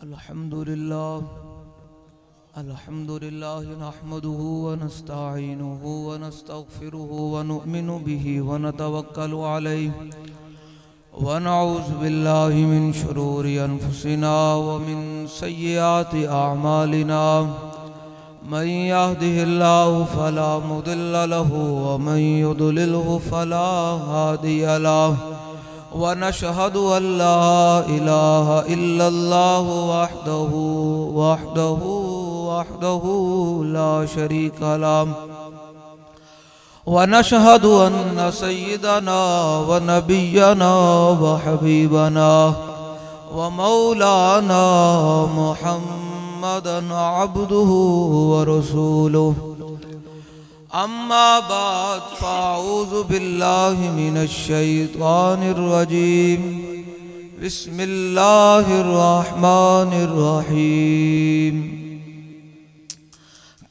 الحمد لله نحمده ونستعينه ونستغفره ونؤمن به ونتوكل عليه ونعوذ بالله من شرور أنفسنا ومن سيئات أعمالنا من يهده الله فلا مضل له ومن يضلله فلا هادي له ونشهد أن لا إله إلا الله وحده لا شريك له ونشهد أن سيدنا ونبينا وحبيبنا ومولانا محمدا عبده ورسوله أما بعد فأعوذ بالله من الشيطان الرجيم بسم الله الرحمن الرحيم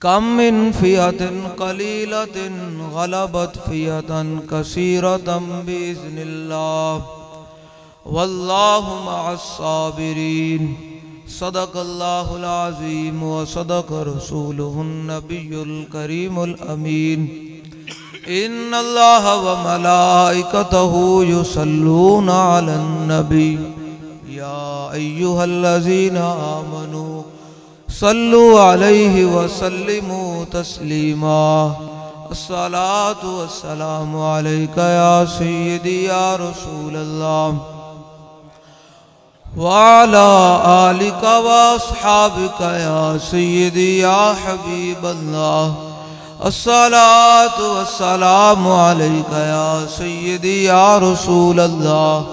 كم من فئة قليلة غلبت فئة كثيرة بإذن الله والله مع الصابرين صدق الله العظيم وصدق رسوله النبي الكريم الأمين إن الله وملائكته يصلون على النبي يا أيها الذين آمنوا صلوا عليه وسلموا تسليما الصلاة والسلام عليك يا سيدي يا رسول الله وعلى آلك وأصحابك يا سيدي يا حبيب الله الصلاة والسلام عليك يا سيدي يا رسول الله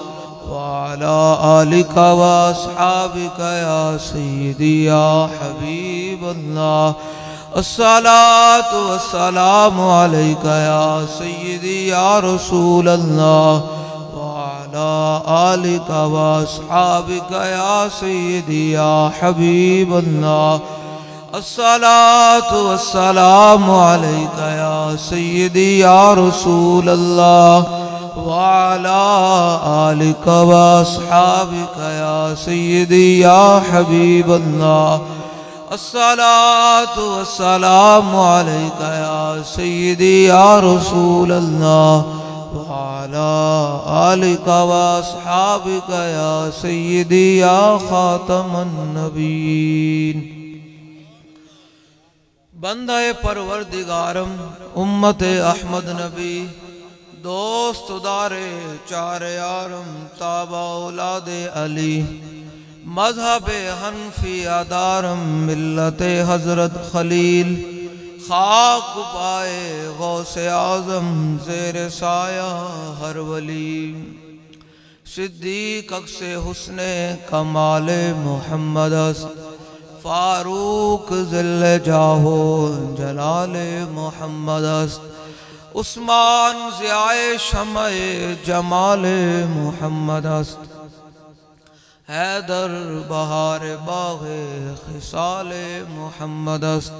وعلى آلك وأصحابك يا سيدي يا حبيب الله الصلاة والسلام عليك يا سيدي يا رسول الله وعلى آلك وأصحابك يا سيدي يا حبيب الله الصلاة والسلام عليك يا سيدي يا رسول الله وعلى آلك وأصحابك يا سيدي يا حبيب الله الصلاة والسلام عليك يا سيدي يا رسول الله وعلى آلك وأصحابك يا سيدي يا خاتم النبيين بندہ پروردگارم امت احمد نبی دوست دارے چار یارم تابع اولاد علی مذہب حنفی دارم ملت حضرت خلیل خاک پائے غوث اعظم زیر سایہ ہر ولی صدیق اکس حسن کمال محمد است فاروق ذل جاہو جلال محمد است عثمان ضیاء شمع جمال محمد است حیدر بہار باغ خصال محمد است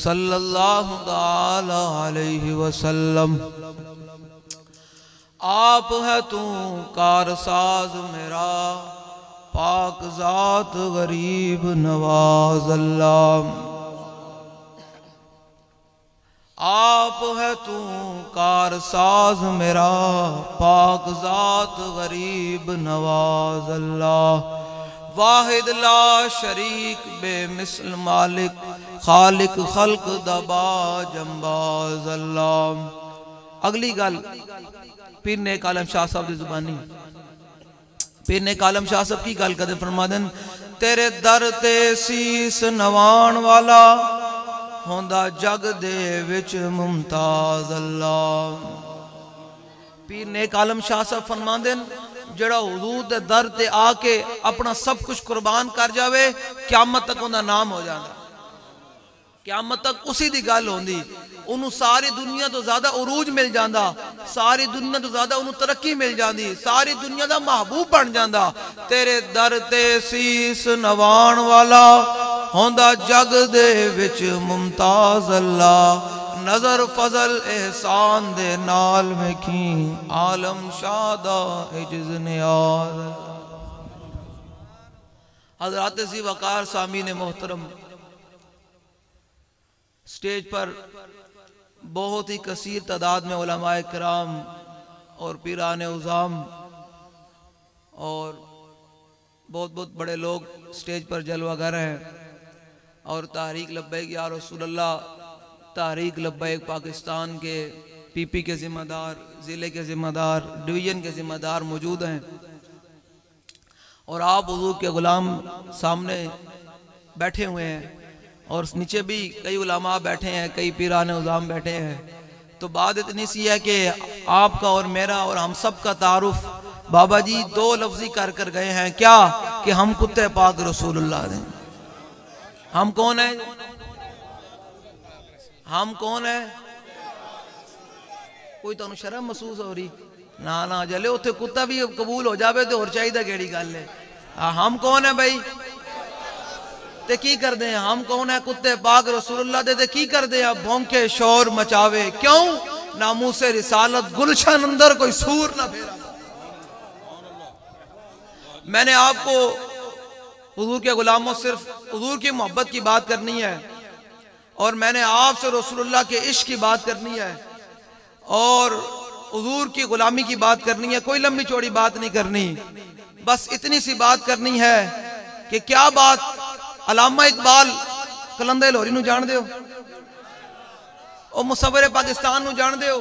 صلی اللہ تعالی علیہ وسلم آپ ہے تو کارساز میرا پاک ذات غریب نواز اللہ آپ ہے تو کارساز میرا پاک ذات غریب نواز اللہ واحد لا شریک بے مثل مالک خالق خلق دبا جنباز اللہ اگلی گل پیر نیک عالم شاہ صاحب دی زبانی پیر نیک عالم شاہ صاحب کی گل کدے فرما دیں تیرے در تے سیس نوان والا ہوندہ جگ دے وچ ممتاز اللہ پیر نیک عالم شاہ صاحب فرما دیں جڑا حضور دے در تے آکے اپنا سب کچھ قربان کر جاوے قیامت تک ہوندہ نام ہو جانا قیامت تک اسی دی گل ہوندی انہوں ساری دنیا تو زیادہ عروج مل جاندہ ساری دنیا تو زیادہ انہوں ترقی مل جاندی ساری دنیا دا محبوب بن جاندہ تیرے در تے سیس نوان والا ہوندہ جگ دے وچ ممتاز اللہ نظر فضل احسان دے نال میں کی عالم شادہ عجز نیاز حضرات ذی وقار سامعین محترم، سٹیج پر بہت ہی کثیر تعداد میں علماء کرام اور پیران عظام اور بہت بہت بڑے لوگ سٹیج پر جلوہ گر ہیں، اور تحریک لبیک یا رسول اللہ، تحریک لبیک پاکستان کے پی پی کے ذمہ دار، ضلع کے ذمہ دار، ڈویژن کے ذمہ دار موجود ہیں، اور آپ حضور کے غلام سامنے بیٹھے ہوئے ہیں، اور نیچے بھی کئی علماء بیٹھے ہیں، کئی پیران عظام بیٹھے ہیں۔ تو بات اتنی سی ہے کہ آپ کا اور میرا اور ہم سب کا تعارف بابا جی دو لفظی کر گئے ہیں، کیا کہ ہم کتے پاک رسول اللہ دیں۔ ہم کون ہیں؟ ہم کون ہیں؟ کوئی تو شرم محسوس ہو رہی؟ نا جلے اتھے کتا بھی قبول ہو جاوے تو اور چاہی دا گیڑی گل ہے۔ ہم کون ہیں بھائی؟ تے کی کر دیں؟ ہم کون ہیں؟ کتے پاک رسول اللہ دے تے کی کر دیں؟ بھونکے شور مچاوے کیوں؟ ناموس رسالت گلشن اندر کوئی سور نہ پھیرا۔ میں نے آپ کو حضور کے غلاموں صرف حضور کی محبت کی بات کرنی ہے، اور میں نے آپ سے رسول اللہ کے عشق کی بات کرنی ہے، اور حضور کی غلامی کی بات کرنی ہے۔ کوئی لمبی چوڑی بات نہیں کرنی، بس اتنی سی بات کرنی ہے کہ کیا بات علامہ اقبال کلندر لاہوری نو جان دے ہو؟ او مصور پاکستان نو جان دے ہو؟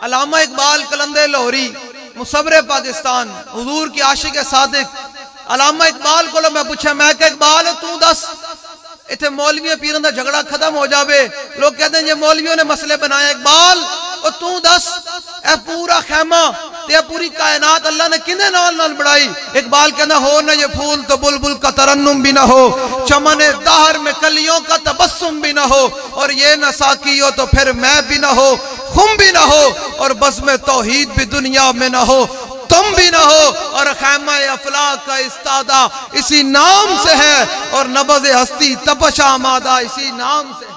علامہ اقبال کلندر لاہوری مصور پاکستان، حضور کی عاشق صادق علامہ اقبال کو میں پوچھا، میں کہ اقبال تو دس اتھے مولوی پیران دا جھگڑا ختم ہو جاوے، لوگ کہتے ہیں یہ مولویوں نے مسئلے بنایا، اقبال اور تو دس اے پورا خیمہ تے پوری کائنات اللہ نے کنے نال بڑھائی؟ اقبال کہنا ہو نہ یہ پھول تو بلبل کا ترنم بھی نہ ہو، چمن دہر میں کلیوں کا تبسم بھی نہ ہو، اور یہ نہ ساقی ہو تو پھر میں بھی نہ ہو، خم بھی نہ ہو، اور بزم توحید بھی دنیا میں نہ ہو، تم بھی نہ ہو، اور خیمہ افلاک کا استادہ اسی نام سے ہے، اور نبض ہستی تپش آمادہ اسی نام سے ہے۔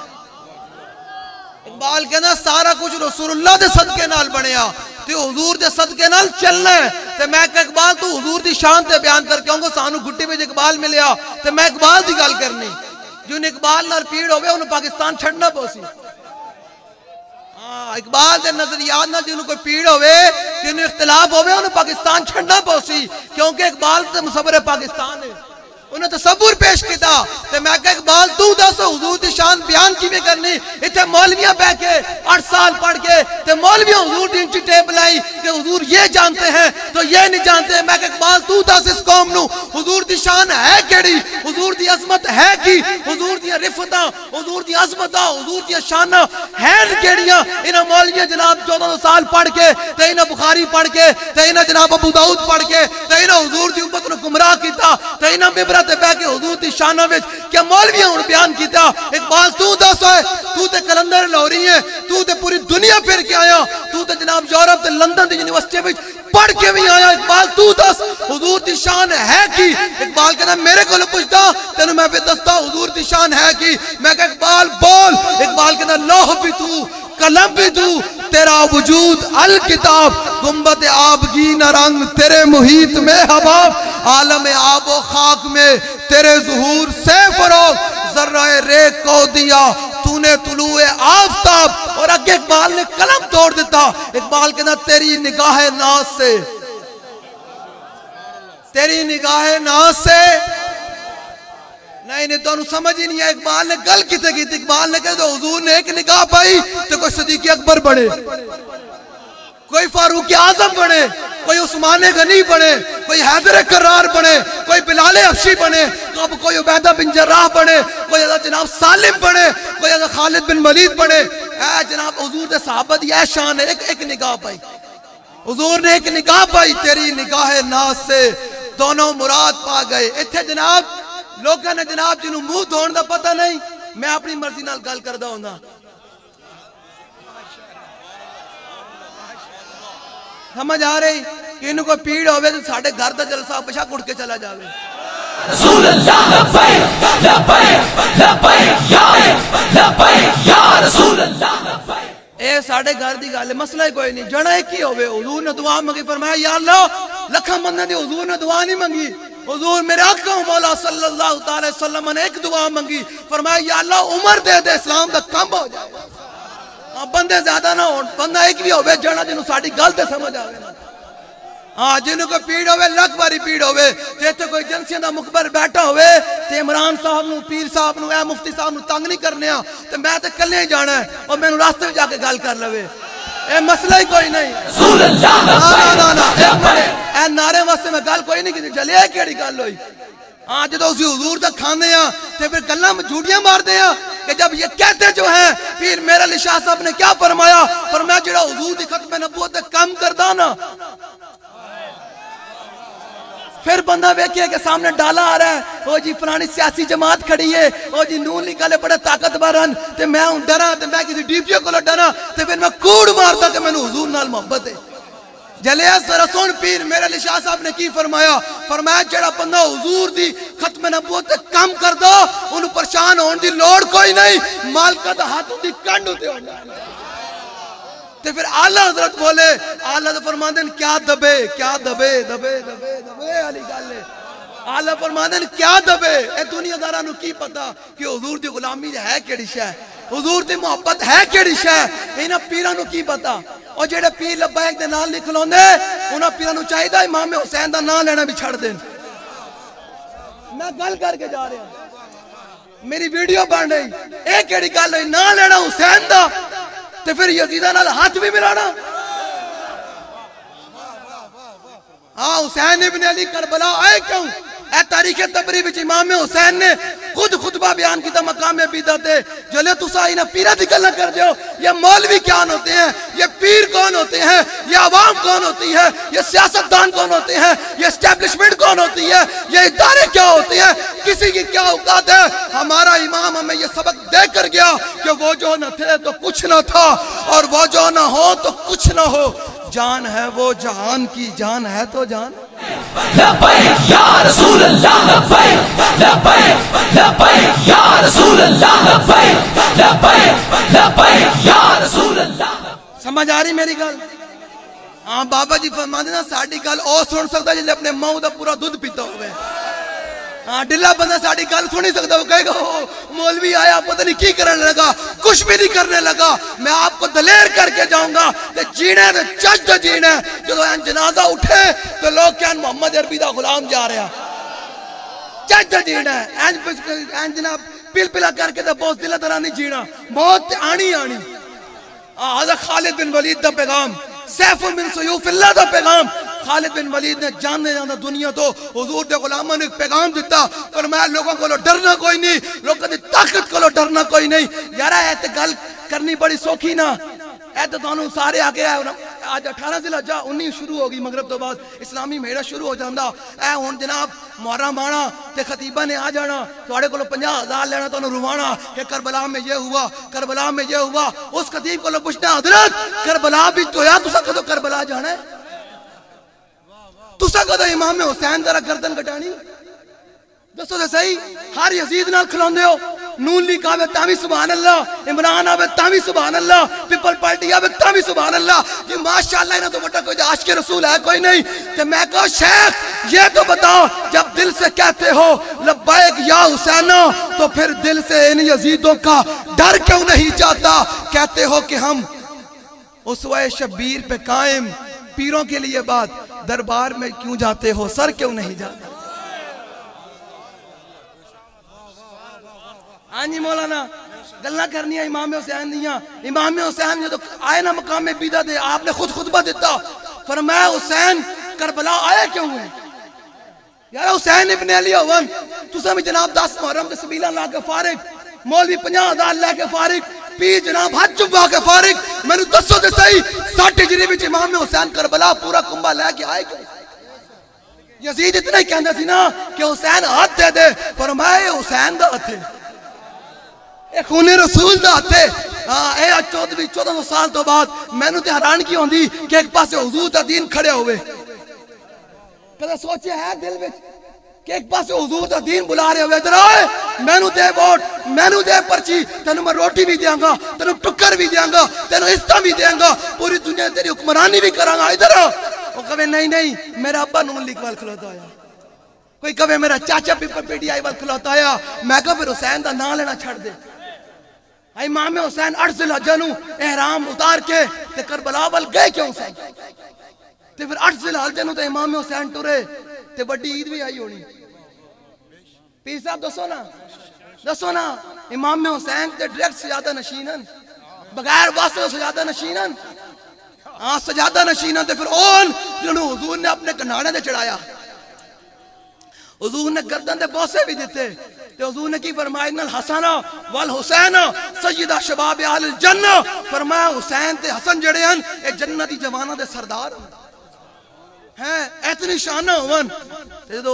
اقبال کہنا سارا کچھ رسول اللہ دے صدقے نال بنیا، تے حضور دے صدقے نال چلنا ہے۔ تے میں کہ اقبال تو حضور دی شان تے بیان کر کے ہوں گا، سانو گھٹی میں اقبال ملیا تے میں اقبال دی گل کرنی، جن اقبال نال پیڑ ہوئے انہوں پاکستان چھڑنا پوسی۔ اقبال دے نظریات نہ جنہوں کوئی پیڑ ہوئے، جنہوں اختلاف ہوئے، انہوں پاکستان چھڑنا پوسی، کیونکہ اقبال تے مصور پاکستان ہے، انہیں تصور پیش کیتا۔ تے میں کہ اقبال تو دس حضور دی شان بیان کی میں کرنی، اتھے مولویاں بہ کے 8 سال پڑھ کے تے مولویاں حضور دی انچی ٹیپ لائی کہ حضور یہ جانتے ہیں تو یہ نہیں جانتے ہیں۔ میں کہ اقبال تو دس اس قوم نو حضور دی شان ہے کیڑی، حضور دی عظمت ہے کی، حضور دی رفتاں، حضور دی عظمتاں، حضور دی شاناں ہیں کیڑیاں؟ انہاں مولویاں جناب 14 سال پڑھ کے تے انہاں بخاری پڑھ کے تے انہاں جناب ابو داؤد پڑھ کے تے انہاں حضور دی امت نو گمراہ کیتا، تے انہاں ممبراں تے بیٹھ کے حضور دی شاناں وچ کیا مولویاں ہن بیان کیتا۔ اقبال تو دس ہے، تو تے کلندر لاہوری ہے، تو تے پوری دنیا پھر کے آیا، تو تے جناب یورپ تے لندن دی یونیورسٹی وچ پڑھ کے بھی آیا، اقبال تو دس حضور دی شان ہے کی؟ اقبال کہنا میرے کو پوچھتا تینوں میں بھی دستا حضور دی شان ہے کی؟ میں کہ اقبال بول۔ اقبال کہنا لوح بھی تو، قلم بھی تو، تیرا وجود الکتاب، گنبد آبگین رنگ تیرے محیط میں حباب، عالم آب و خاک میں تیرے ظہور سے فروغ، ذرہ ریگ کو دیا تو نے طلوع آفتاب۔ اور اگے اقبال نے قلم توڑ دیتا، اقبال کہنا تیری نگاہ ناز سے، تیری نگاہ ناز سے، نہیں تو انہوں سمجھ ہی نہیں ہے اقبال نے گل کیتے کی تھی۔ اقبال نے کہا تو حضور نے ایک نگاہ پائی تو کوئی صدیق اکبر بڑھے، کوئی فاروق اعظم بنے، کوئی عثمان غنی بنے، کوئی حیدر کرار بنے، کوئی بلال حبشی بنے، کوئی عبیدہ بن جراح بنے، کوئی جناب سالم بنے، کوئی خالد بن ولید بنے۔ اے جناب حضور دے صحابہ دی اے شان ہے، ایک نگاہ پائی حضور نے، ایک نگاہ پائی، تیری نگاہ ناز سے دونوں مراد پا گئے۔ اتھے جناب لوگوں نے جناب جنہوں منہ دھون دا پتہ نہیں، میں اپنی مرضی نال گل کردہ ہوندہ، سمجھ آ رہی کہ انہوں کو پیڑ ہوئے تو ساڑھے گھر دا جلسہ بشا کڑ کے چلا جاوے۔ رسول اللہ لبیک لبیک لبیک یا رسول اللہ لبیک۔ اے ساڑھے گھر دی گالے مسئلہ ہی کوئی نہیں، جڑا ایک ہی ہوئے، حضور نے دعا منگی، فرمایا یا اللہ لکھا مندہ دی حضور نے دعا نہیں منگی، حضور میرے آقا مولا صلی اللہ تعالی وسلم نے ایک دعا منگی، فرمایا یا اللہ عمر دے دے اسلام دا کم ہو جائے، بندے زیادہ نہ ہون، بندہ ایک بھی ہوئے جانا جنہوں ساڑھی گل تے سمجھ آگے نا، جنہوں کو پیڑ ہوئے لکھ باری پیڑ ہوئے، تے کوئی جنسیاں دا مقبر بیٹھا ہوئے تے عمران صاحب نو پیر صاحب نو اے مفتی صاحب نو تنگ نہیں کرنے ہاں تے میں تے کلے ہی جانا ہے اور میں نو راستے میں جا کے گل کر لوے، اے مسئلہ ہی کوئی نہیں، رسول اللہ اے نعرے واسطے میں گل کوئی نہیں کی چلے ہے کیڑی گل ہوئی، جدو اسی حضور تک کھانے ہیں تے پھر گلاں میں جھوٹیاں مار دے ہیں کہ جب یہ کہتے جو ہیں پیر میرا علی شاہ صاحب نے کیا فرمایا، فرمایا جڑا حضور دی ختم نبوت کم کردہ نا، پھر بندہ بیکھے کہ سامنے ڈالا آ رہا ہے، او جی پرانی سیاسی جماعت کھڑی ہے، او جی نون نکالے بڑے طاقتور ہیں تے میں ہوں ڈرا تے میں کسی ڈی پی او کو ڈرا تے پھر میں کوڑ مارتا کہ میں نے حضور نال محبت ہے، جلیا سرسون پیر میرے علی شاہ صاحب نے کی فرمایا، فرمایا جڑا بندہ حضور دی ختم نبوت کم کر دو انہوں پریشان ہون دی لوڑ کوئی نہیں، مالکہ دا ہاتھوں دی کنڈ ہوتے ہو جائے، تے پھر آلہ حضرت بولے، آلہ حضرت فرماندن کیا دبے کیا دبے دبے دبے دبے علی گالے، آلہ فرماندن کیا دبے، اے دنیا دارہ نو کی پتا کہ حضور دی غلامی ہے کیڑی شے، حضور دی محبت ہے کیڑی شے، انہاں پیران نو کی پتا، اور جڑے پیر لبیک دے نال نکلون دے انہاں پیران نو چاہیے دا امام حسین دا نام لینا بھی چھڑ دیں، میں گل کر کے جا رہا ہوں، میری ویڈیو بن رہی، ایک کیڑی گل ہوئی نام لینا حسین دا تے پھر یزیدہ نال ہاتھ بھی ملانا، حسین ابن علی کربلا آئے کیوں، اے تاریخ تبری بچ امام حسین نے خود خطبہ بیان کی تا مقام بیدت ہے، جو لے تسا انہا پیرہ دی گل نہ کر دیو، یہ مولوی کیان ہوتے ہیں، یہ پیر کون ہوتے ہیں، یہ عوام کون ہوتی ہے، یہ سیاستدان کون ہوتے ہیں، یہ اسٹیبلشمنٹ کون ہوتی ہے، یہ ادارے کیا ہوتے ہیں، کسی کی کیا اوقات ہے، ہمارا امام ہمیں یہ سبق دے کر گیا کہ وہ جو نہ تھے تو کچھ نہ تھا اور وہ جو نہ ہو تو کچھ نہ ہو، جان ہے وہ جہان کی جان ہے تو جان، لبیک یا رسول اللہ لبیک لبیک لبیک یا رسول اللہ لبیک لبیک لبیک یا رسول اللہ، سمجھ آ رہی میری گل، ہاں بابا جی فرما دینا ساڑھی گل او سن سکتا جلے اپنے ماں دا پورا دودھ پیتا ہوئے، ہاں ڈلہ بندہ ساڑھی گل سنی سکتا وہ کہے گا مولوی آیا پتہ نہیں کی کرنے لگا، کچھ بھی نہیں کرنے لگا، میں آپ کو دلیر کر کے جاؤں گا تے جینے تے چج تے جینے، جدو این جنازہ اٹھے تو لوگ کہن محمد عربی دا غلام جا رہا، چج تے جینے، این جناب پل پلا کر کے تے بہت دلہ طرح نہیں جینا، موت آنی آنی، حضرت خالد بن ولید دا پیغام، سیف من سیوف اللہ دا پیغام، خالد بن ولید نے جاننے جانا دنیا تو حضور دے غلامہ نے پیغام دیتا، فرمایا لوگوں کو ڈرنا کوئی نہیں، لوگوں دی طاقت کو ڈرنا کوئی نہیں، یارا ایت گل کرنی بڑی سوکھی نا، ایت دونوں سارے آگے آئے، آج 18 ذی الحجہ 19 شروع ہوگی مغرب تو بعد اسلامی میڑا شروع ہو جاندہ، اے ہون جناب محرم آنا تے خطیبہ نے آ جانا توڑے کو 50,000 لینا تو انہوں روانا کہ کربلا میں یہ ہوا، کربلا میں یہ ہوا، اس خطیب کو پوچھنا حضرت کربلا بھی تو یا تسا کدو کربلا جانا ہے، تسا کدو امام حسین درہ گردن کٹانی، دسو دے صحیح، ہر یزید نال کھلون دے ہو، نون لیگ آوے تاوی سبحان اللہ، عمران آوے تاوی سبحان اللہ، پیپل پارٹی آوے تاوی سبحان اللہ، یہ ماشاءاللہ انہوں تو بٹا کوئی عاشق رسول ہے کوئی نہیں، تو میں کہو شیخ یہ تو بتاؤ جب دل سے کہتے ہو لبیک یا حسینہ تو پھر دل سے ان یزیدوں کا ڈر کیوں نہیں جاتا، کہتے ہو کہ ہم اسوہ شبیر پہ قائم، پیروں کے لیے بات، دربار میں کیوں جاتے ہو، سر کیوں نہیں جاتا، آنی مولانا گلنا کرنی ہے امام حسین دیا، امام حسین جو آئے نا مقام میں بیدہ دے، آپ نے خود خطبہ دیتا، فرمایا حسین کربلا آئے کیوں ہوئے، یار حسین ابن علی اوان تو سمی جناب 10 محرم دے سبیلہ لا کے فارغ، مولوی 50,000 لے کے فارغ، پیر جناب حج چبا کے فارغ، میں نے دسو دے صحیح 60 ہجری وچ امام حسین کربلا پورا کنبہ لے کے آئے کیوں، یزید اتنا ہی کہندہ سی نا کہ حسین ہاتھ دے دے، فرمایا حسین دا ہاتھ ہے، اے خون رسول دا تھے، اے 1400 سال تو بعد میں نے تے حیران کی ہوندی کہ ایک پاسے حضور دا دین کھڑے ہوئے، کدھے سوچے ہے دل وچ کہ ایک پاسے حضور دا دین بلا رہے ہوئے، ادھر آئے میں نے دے ووٹ، میں نے دے پرچی، تینوں میں روٹی بھی دیاں گا، تینوں ٹکر بھی دیاں گا، تینوں عزتہ بھی دیاں گا، پوری دنیا تیری حکمرانی بھی کراں گا، ادھر آ، وہ کہے نہیں نہیں میرا ابا نون لیگ وال کھلوتا آیا، کوئی کہے میرا چاچا پی ٹی آئی وال کھلوتا ہے، میں کہا پھر حسین دا نام لینا چھڑ دے۔ امام حسین 8 ذی الحجہ نو احرام اتار کے تے کربلا وال گئے کیوں حسین؟ تے پھر 8 ذی الحجہ نو تے امام حسین ٹرے تے بڑی عید بھی آئی ہونی۔ پیر صاحب دسو نا امام حسین تے ڈائریکٹ سجادہ نشینن، بغیر واسطے سجادہ نشینن، ہاں سجادہ نشینن۔ تے پھر اون جنہوں حضور نے اپنے کناڑے دے چڑھایا، حضور نے گردن دے بوسے بھی دیتے، تے حضور نے کی فرمایا ان الحسن والحسین سیدہ شباب اہل الجنہ، فرمایا حسین تے حسن جڑے ہیں اے جنتی جواناں دے سردار ہیں، اتنی شانہ ہون۔ تے جدو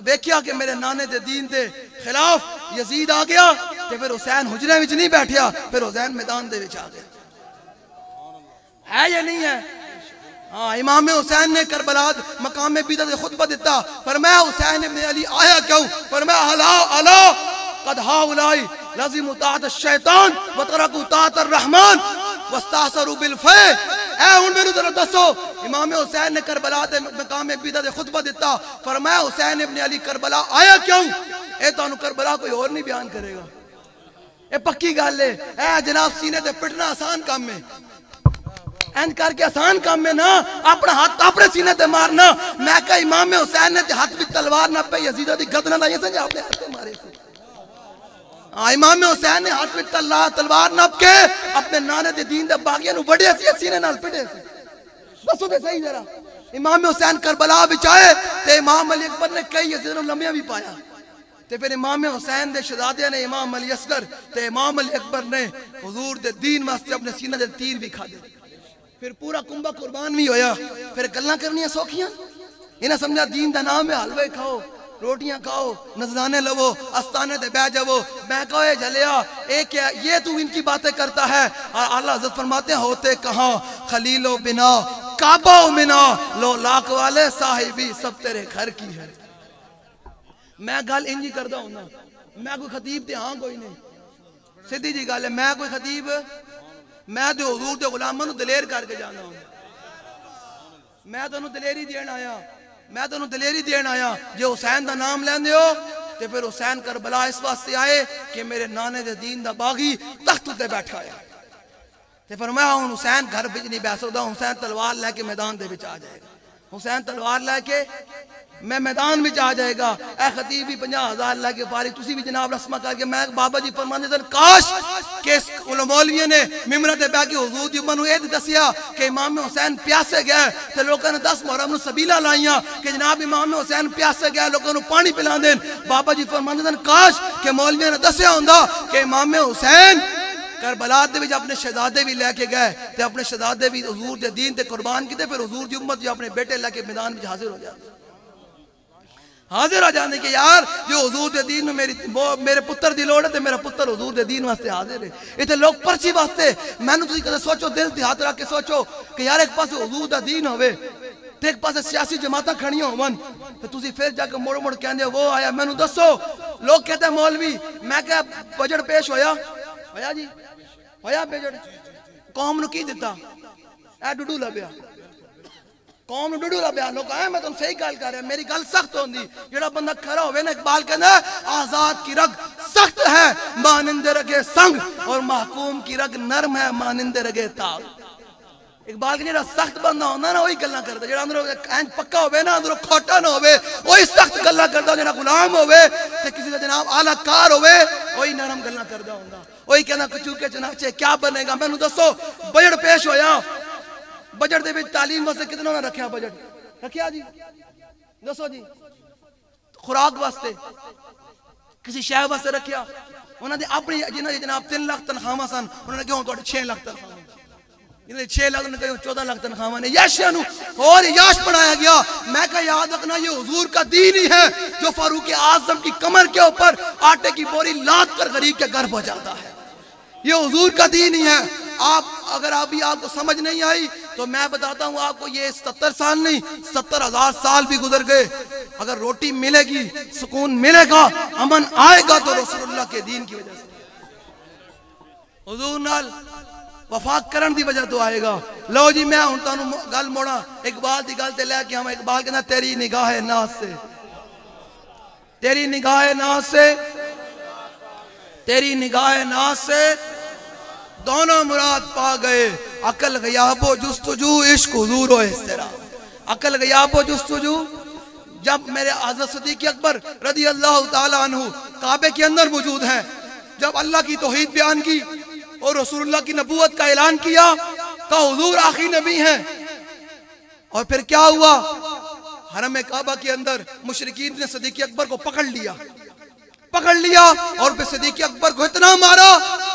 ویکھیا کہ میرے نانے دے دین دے خلاف یزید آ گیا تے پھر حسین حجرے وچ نہیں بیٹھیا، پھر حسین میدان دے وچ آ گیا۔ ہے یا نہیں ہے؟ ہاں امام حسین نے کربلا مقام بیدت خطبہ دیتا، فرمایا حسین ابن علی آیا کیوں؟ فرمایا الا قد ہاؤلائی لازم طاعت الشیطان وترکوا طاعت الرحمن واستاثروا بالفیء۔ اے ہن میرے ذرا دسو، امام حسین نے کربلا دے مقام بیدت خطبہ دیتا، فرمایا حسین ابن علی کربلا آیا کیوں؟ اے تانوں کربلا کوئی اور نہیں بیان کرے گا، اے پکی گل ہے۔ اے جناب سینے تے پٹنا آسان کام ہے، این کر کے آسان کام میں نا اپنا ہاتھ اپنے سینے تے مارنا۔ میں کہا امام حسین نے ہاتھ بھی تلوار نہ پہ یزیدہ دی گردنہ لائیں سنجھے اپنے ہاتھ تے مارے تھے۔ امام حسین نے ہاتھ بھی تلوار نہ کے اپنے نانے دے دین دے باغیاں نو بڑے سی سینے نال پڑے سی۔ دسو تے صحیح ذرا، امام حسین کربلا بچائے تے امام علی اکبر نے کئی یزیدہ نو لمحیاں بھی پایا، تے پھر امام حسین دے شہزادے نے امام علی اصغر تے امام علی اکبر نے حضور دے دین واسطے اپنے سینے دے تیر بھی کھا دے، پھر پورا کنبہ قربان بھی ہویا۔ پھر گلاں کرنیاں سوکھیاں، انہیں سمجھا دین دا نام ہے، حلوے کھاؤ، روٹیاں کھاؤ، نذرانے لو، استانے تے بیٹھ جاؤ۔ میں کہو اے جھلیا، ایک یہ تو ان کی باتیں کرتا ہے، اور اللہ حضرت فرماتے ہیں ہوتے کہاں خلیل و بنا کعبہ و منا، لو لاکھ والے صاحبی سب تیرے گھر کی ہے۔ میں گل انجی کردہ ہوں نا، میں کوئی خطیب تے ہاں کوئی نہیں، سیدھی جی گل ہے، میں کوئی خطیب، میں دے حضور دے غلاموں دلیر کر کے جانا ہوں۔ میں تو انہوں دلیری دین آیا، جو حسین دا نام لین دیو تے پھر حسین کربلا اس واسطے آئے کہ میرے نانے دے دین دا باغی تخت تے بیٹھا ہے، تے فرمایا ہوں حسین گھر بچ نہیں بیٹھ سکتا، حسین تلوار لے کے میدان دے بچ آ جائے گا، حسین تلوار لے کے میں میدان بچ آ جائے گا۔ اے خطیب بھی 50,000 لے کے فارغ، تسی بھی جناب رسمہ کر کے، میں بابا جی فرماندے سن کاش کہ اس مولوی نے ممبر تے بیٹھ کے حضور دی منو اے دسیا کہ امام حسین پیاسے گئے تے لوکاں نے 10 محرم نو سبیلا لائیاں کہ جناب امام حسین پیاسے گئے، لوکاں نو پانی پلان دین۔ بابا جی فرماندے سن کاش کہ مولوی نے دسیا ہوندا کہ امام حسین کربلا دے وچ اپنے شہزادے بھی لے کے گئے تے اپنے شہزادے بھی حضور دے دین تے قربان کیتے، پھر حضور دی امت جو اپنے بیٹے لے کے میدان وچ حاضر ہو جاندے، حاضر آ جانے کہ یار جو حضور دے دین میں میرے پتر دی لوڑ ہے تے میرا پتر حضور دے دین واسطے حاضر ہے۔ یہ لوگ پرچی واسطے، میں نے تسی کدے سوچو، دل تے ہاتھ رکھ کے سوچو کہ یار ایک پاسے حضور دا دین ہوئے تے ایک پاسے سیاسی جماعتاں کھڑیاں ہون، تے تسی پھر جا کے مڑ کہندے وہ آیا۔ میں نے دسو، لوگ کہتے ہیں مولوی، میں کہا بجٹ پیش ہویا جی، ہویا بجٹ، قوم نو کی دیتا؟ اے ڈڈو لبیا، قوم ڈڈو لبیا۔ لوگ آئے میں تم صحیح گل کر رہا، میری گل سخت ہوندی، جڑا بندہ کھڑا ہوئے نا، اقبال کہنا ہے آزاد کی رگ سخت ہے مانند رگے سنگ، اور محکوم کی رگ نرم ہے مانند رگے تاغ۔ اقبال کے جڑا سخت بندہ ہوندہ نا وہی گلاں کرتا، جڑا اندروں پکا ہوئے نا، اندروں کھوٹا نہ ہوئے وہی سخت گلاں کرتا، جڑا غلام ہوئے تے کسی کا جناب اعلیٰ کار ہوئے وہی نرم گلاں کرتا ہوندہ، وہی کہنا کچوکے چنانچے کیا بنے گا۔ میں نے دسو بجٹ پیش ہویا، بجٹ دے وچ تعلیم واسطے کتنا نہ رکھیا؟ بجٹ رکھیا جی، دسو جی، خوراک واسطے کسی شے واسطے رکھیا؟ انہوں نے اپنی جناب 3 لاکھ تنخواہ سن، انہوں نے کہوں تو 6 لاکھ تنخواہ، انہوں نے 6 لاکھ نے کہوں 14 لاکھ تنخواہ نے یاشیاں نو اور یاش بنایا گیا۔ میں کہا یاد رکھنا یہ حضور کا دین ہی ہے جو فاروق اعظم کی کمر کے اوپر آٹے کی بوری لاد کر غریب کے گھر پہنچاتا ہے، یہ حضور کا دین ہی ہے۔ آپ اگر ابھی آپ کو سمجھ نہیں آئی تو میں بتاتا ہوں آپ کو، یہ 70 سال نہیں 70,000 سال بھی گزر گئے، اگر روٹی ملے گی، سکون ملے گا، امن آئے گا تو رسول اللہ کے دین کی وجہ سے، حضور نال وفاق کرن دی وجہ تو آئے گا۔ لو جی میں ہوں تانوں گل موڑا اقبال دی گل تے لے کے ہم، اقبال کہنا تیری نگاہ ناز سے تیری نگاہ ناز سے، تیری نگاہ ناز سے دونوں مراد پا گئے، عقل غیاب و جستجو، عشق حضور و احترام۔ عقل غیاب و جستجو، جب میرے حضرت صدیق اکبر رضی اللہ تعالیٰ عنہ کعبے کے اندر موجود ہیں، جب اللہ کی توحید بیان کی اور رسول اللہ کی نبوت کا اعلان کیا کہ حضور آخری نبی ہیں، اور پھر کیا ہوا؟ حرم کعبہ کے اندر مشرکین نے صدیق اکبر کو پکڑ لیا اور پھر صدیق اکبر کو اتنا مارا،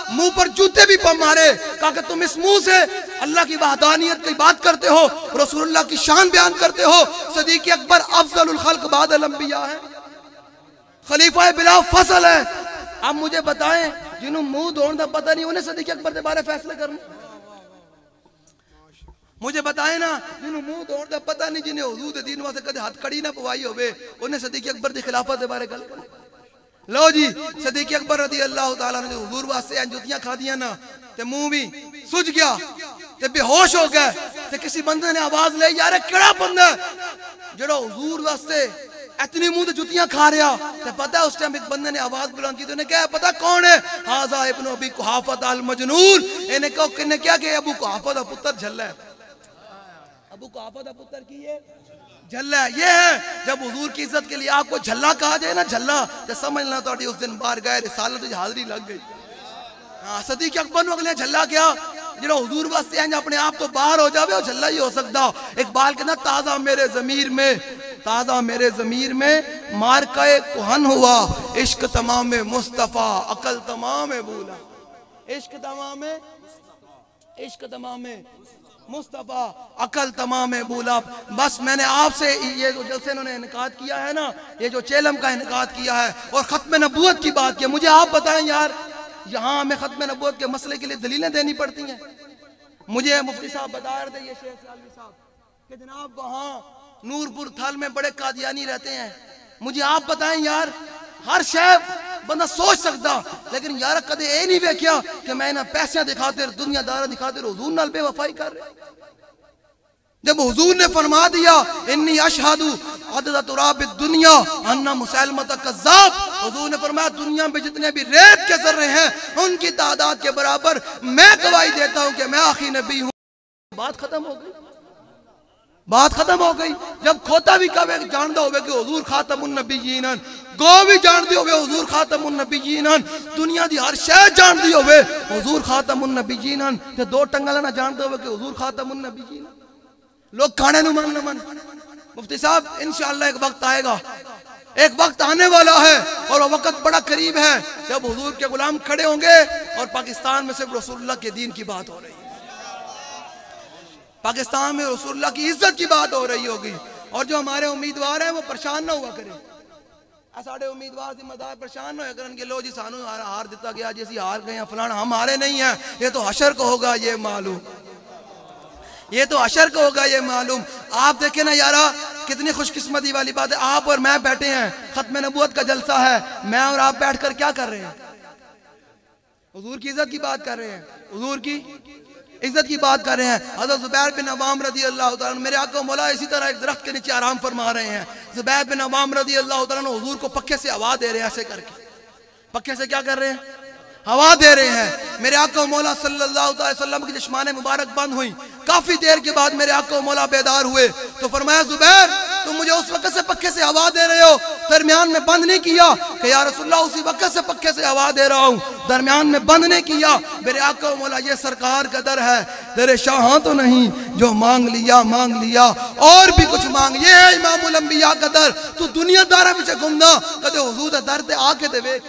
منہ پر جوتے بھی مارے، کہا کہ تم اس منہ سے اللہ کی وحدانیت کی بات کرتے ہو، رسول اللہ کی شان بیان کرتے ہو۔ صدیق اکبر افضل الخلق بعد الانبیاء ہے، خلیفہ بلا فصل ہے۔ اب مجھے بتائیں جنہوں منہ دھوڑ دا پتہ نہیں، انہیں صدیق اکبر کے بارے فیصلے کرنے؟ مجھے بتائیں نا، جنہوں منہ دھوڑ دا پتہ نہیں، جنہیں حضور دین واسطے کدے ہاتھ کڑی نہ پوائی ہوئے، انہیں صدیق اکبر دی خلافت دے بارے گل کرنے؟ لو جی، صدیق اکبر رضی اللہ تعالیٰ نے حضور واسطے جوتیاں کھا دیا نا، تے منہ بھی سج گیا، تے بے ہوش ہو گئے، تے کسی بندے نے آواز لے، یار کیڑا بندہ ہے جڑا حضور واسطے اتنی منہ تے جوتیاں کھا رہا؟ تے پتہ ہے اس ٹائم ایک بندے نے آواز بلند کی، تو انہیں کہا پتہ کون ہے؟ ھذا ابن ابی قحافہ المجنون۔ انہیں کہا کہ کیا کہ ابو قحافہ دا پتر جھلا ہے۔ ابو قحافہ دا پتر کی ہے جھلا ہے۔ یہ ہے جب حضور کی عزت کے لیے آپ کو جھلا کہا جائے نا، جھلا، تو سمجھنا تو اس دن بار گئے رسالت کی حاضری لگ گئی۔ صدیق اکبر نو اگلے جھلا کیا جڑا حضور واسطے ہیں اپنے آپ تو باہر ہو جاوے، وہ جھلا ہی ہو سکتا۔ اقبال کہنا تازہ میرے ضمیر میں، تازہ میرے ضمیر میں مارکہ کہن ہوا، عشق تمام مصطفیٰ عقل تمام بولا۔ عشق تمام، عشق تمام مصطفیٰ عقل تمام بولا۔ بس میں نے آپ سے یہ جو جلسے انہوں نے انعقاد کیا ہے نا، یہ جو چیلم کا انعقاد کیا ہے اور ختم نبوت کی بات کی، مجھے آپ بتائیں یار، یہاں ہمیں ختم نبوت کے مسئلے کے لیے دلیلیں دینی پڑتی ہیں؟ مجھے مفتی صاحب بتا رہے تھے، یہ شیخ سیالوی صاحب، کہ جناب وہاں نور پور تھل میں بڑے قادیانی رہتے ہیں۔ مجھے آپ بتائیں یار، ہر شیخ بندہ سوچ سکتا، لیکن یار کدے اے نہیں ویکھیا کہ میں انہاں پیسے دکھاتے دنیا دارہ دکھاتے حضور نال بے وفائی کر رہے۔ جب حضور نے فرما دیا انی اشہد عدد تراب الدنیا ان مسلمۃ کذاب، حضور نے فرمایا دنیا میں جتنے بھی ریت کے ذرے ہیں ان کی تعداد کے برابر میں گواہی دیتا ہوں کہ میں آخری نبی ہوں۔ بات ختم ہو گئی، بات ختم ہو گئی۔ جب کھوتا بھی کہے جاندہ ہوئے کہ حضور خاتم النبیین، گو بھی جاندی ہوئے حضور خاتم النبیین، دنیا دی ہر شے جاندی ہوئے حضور خاتم النبیین، تے دو ٹنگل نہ جاندے ہوئے کہ حضور خاتم النبیین، لوگ کھانے نو من نہ من۔ مفتی صاحب انشاءاللہ ایک وقت آئے گا، ایک وقت آنے والا ہے اور وہ وقت بڑا قریب ہے جب حضور کے غلام کھڑے ہوں گے اور پاکستان میں صرف رسول اللہ کے دین کی بات ہو رہی ہے، پاکستان میں رسول اللہ کی عزت کی بات ہو رہی ہوگی، اور جو ہمارے امیدوار ہیں وہ پریشان نہ ہوا کریں۔ ساڑھے امیدوار ذمہ دار پریشان نہ ہوا کریں کہ لو جی سانو ہار دیتا گیا، جیسی ہار گئے ہیں فلانا، ہم ہارے نہیں ہیں، یہ تو حشر کو ہوگا یہ معلوم، یہ تو حشر کو ہوگا یہ معلوم۔ آپ دیکھیں نا یارا، کتنی خوش قسمتی والی بات ہے، آپ اور میں بیٹھے ہیں، ختم نبوت کا جلسہ ہے، میں اور آپ بیٹھ کر کیا کر رہے ہیں؟ حضور کی عزت کی بات کر رہے ہیں، حضور کی عزت کی بات کر رہے ہیں۔ حضرت زبیر بن عوام رضی اللہ تعالیٰ میرے آقا و مولا اسی طرح ایک درخت کے نیچے آرام فرما رہے ہیں۔ زبیر بن عوام رضی اللہ تعالیٰ حضور کو پکھے سے ہوا دے رہے ہیں، ایسے کر کے پکھے سے کیا کر رہے ہیں؟ ہوا دے رہے ہیں۔ میرے آقا و مولا صلی اللہ علیہ وسلم کی چشمان مبارک بند ہوئی، کافی دیر کے بعد میرے آقا و مولا بیدار ہوئے تو فرمایا زبیر تم مجھے اس وقت سے پکھے سے ہوا دے رہے ہو، درمیان میں بند نہیں کیا؟ کہ یا رسول اللہ اسی وقت سے پکھے سے ہوا دے رہا ہوں، درمیان میں بند نہیں کیا۔ میرے آقا و مولا یہ سرکار کا در ہے، در شاہاں تو نہیں، جو مانگ لیا اور بھی کچھ مانگ، یہ ہے امام الانبیاء کا در۔ تو دنیا دارہ پیچھے گھومنا، کدے حضور در تے آ کے دے ویکھ،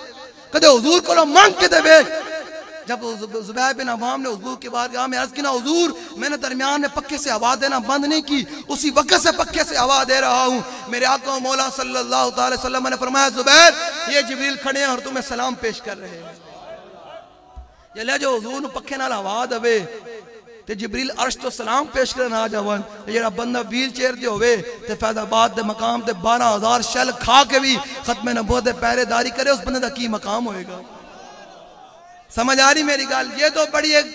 کدے حضور کو لو مانگ کے دے ویکھ۔ جب زبیر بن عوام نے حضور کے بعد کہا میں عرض کی نا حضور میں نے درمیان میں پکھے سے ہوا دینا بند نہیں کی، اسی وقت سے پکھے سے ہوا دے رہا ہوں۔ میرے آقا و مولا صلی اللہ علیہ وسلم نے فرمایا زبیر یہ جبریل کھڑے ہیں اور تمہیں سلام پیش کر رہے ہیں۔ یہ لے جو حضور نے پکھے نال ہوا دے تے جبریل عرش تو سلام پیش کرنا آ جاون، جڑا بندہ ویل چیئر تے ہوئے تے فیض آباد دے مقام تے 12,000 شل کھا کے بھی ختم نبوت دے پہرے داری کرے، اس بندے دا کی مقام ہوئے گا؟ سمجھ آ رہی میری گل؟ یہ تو بڑی ایک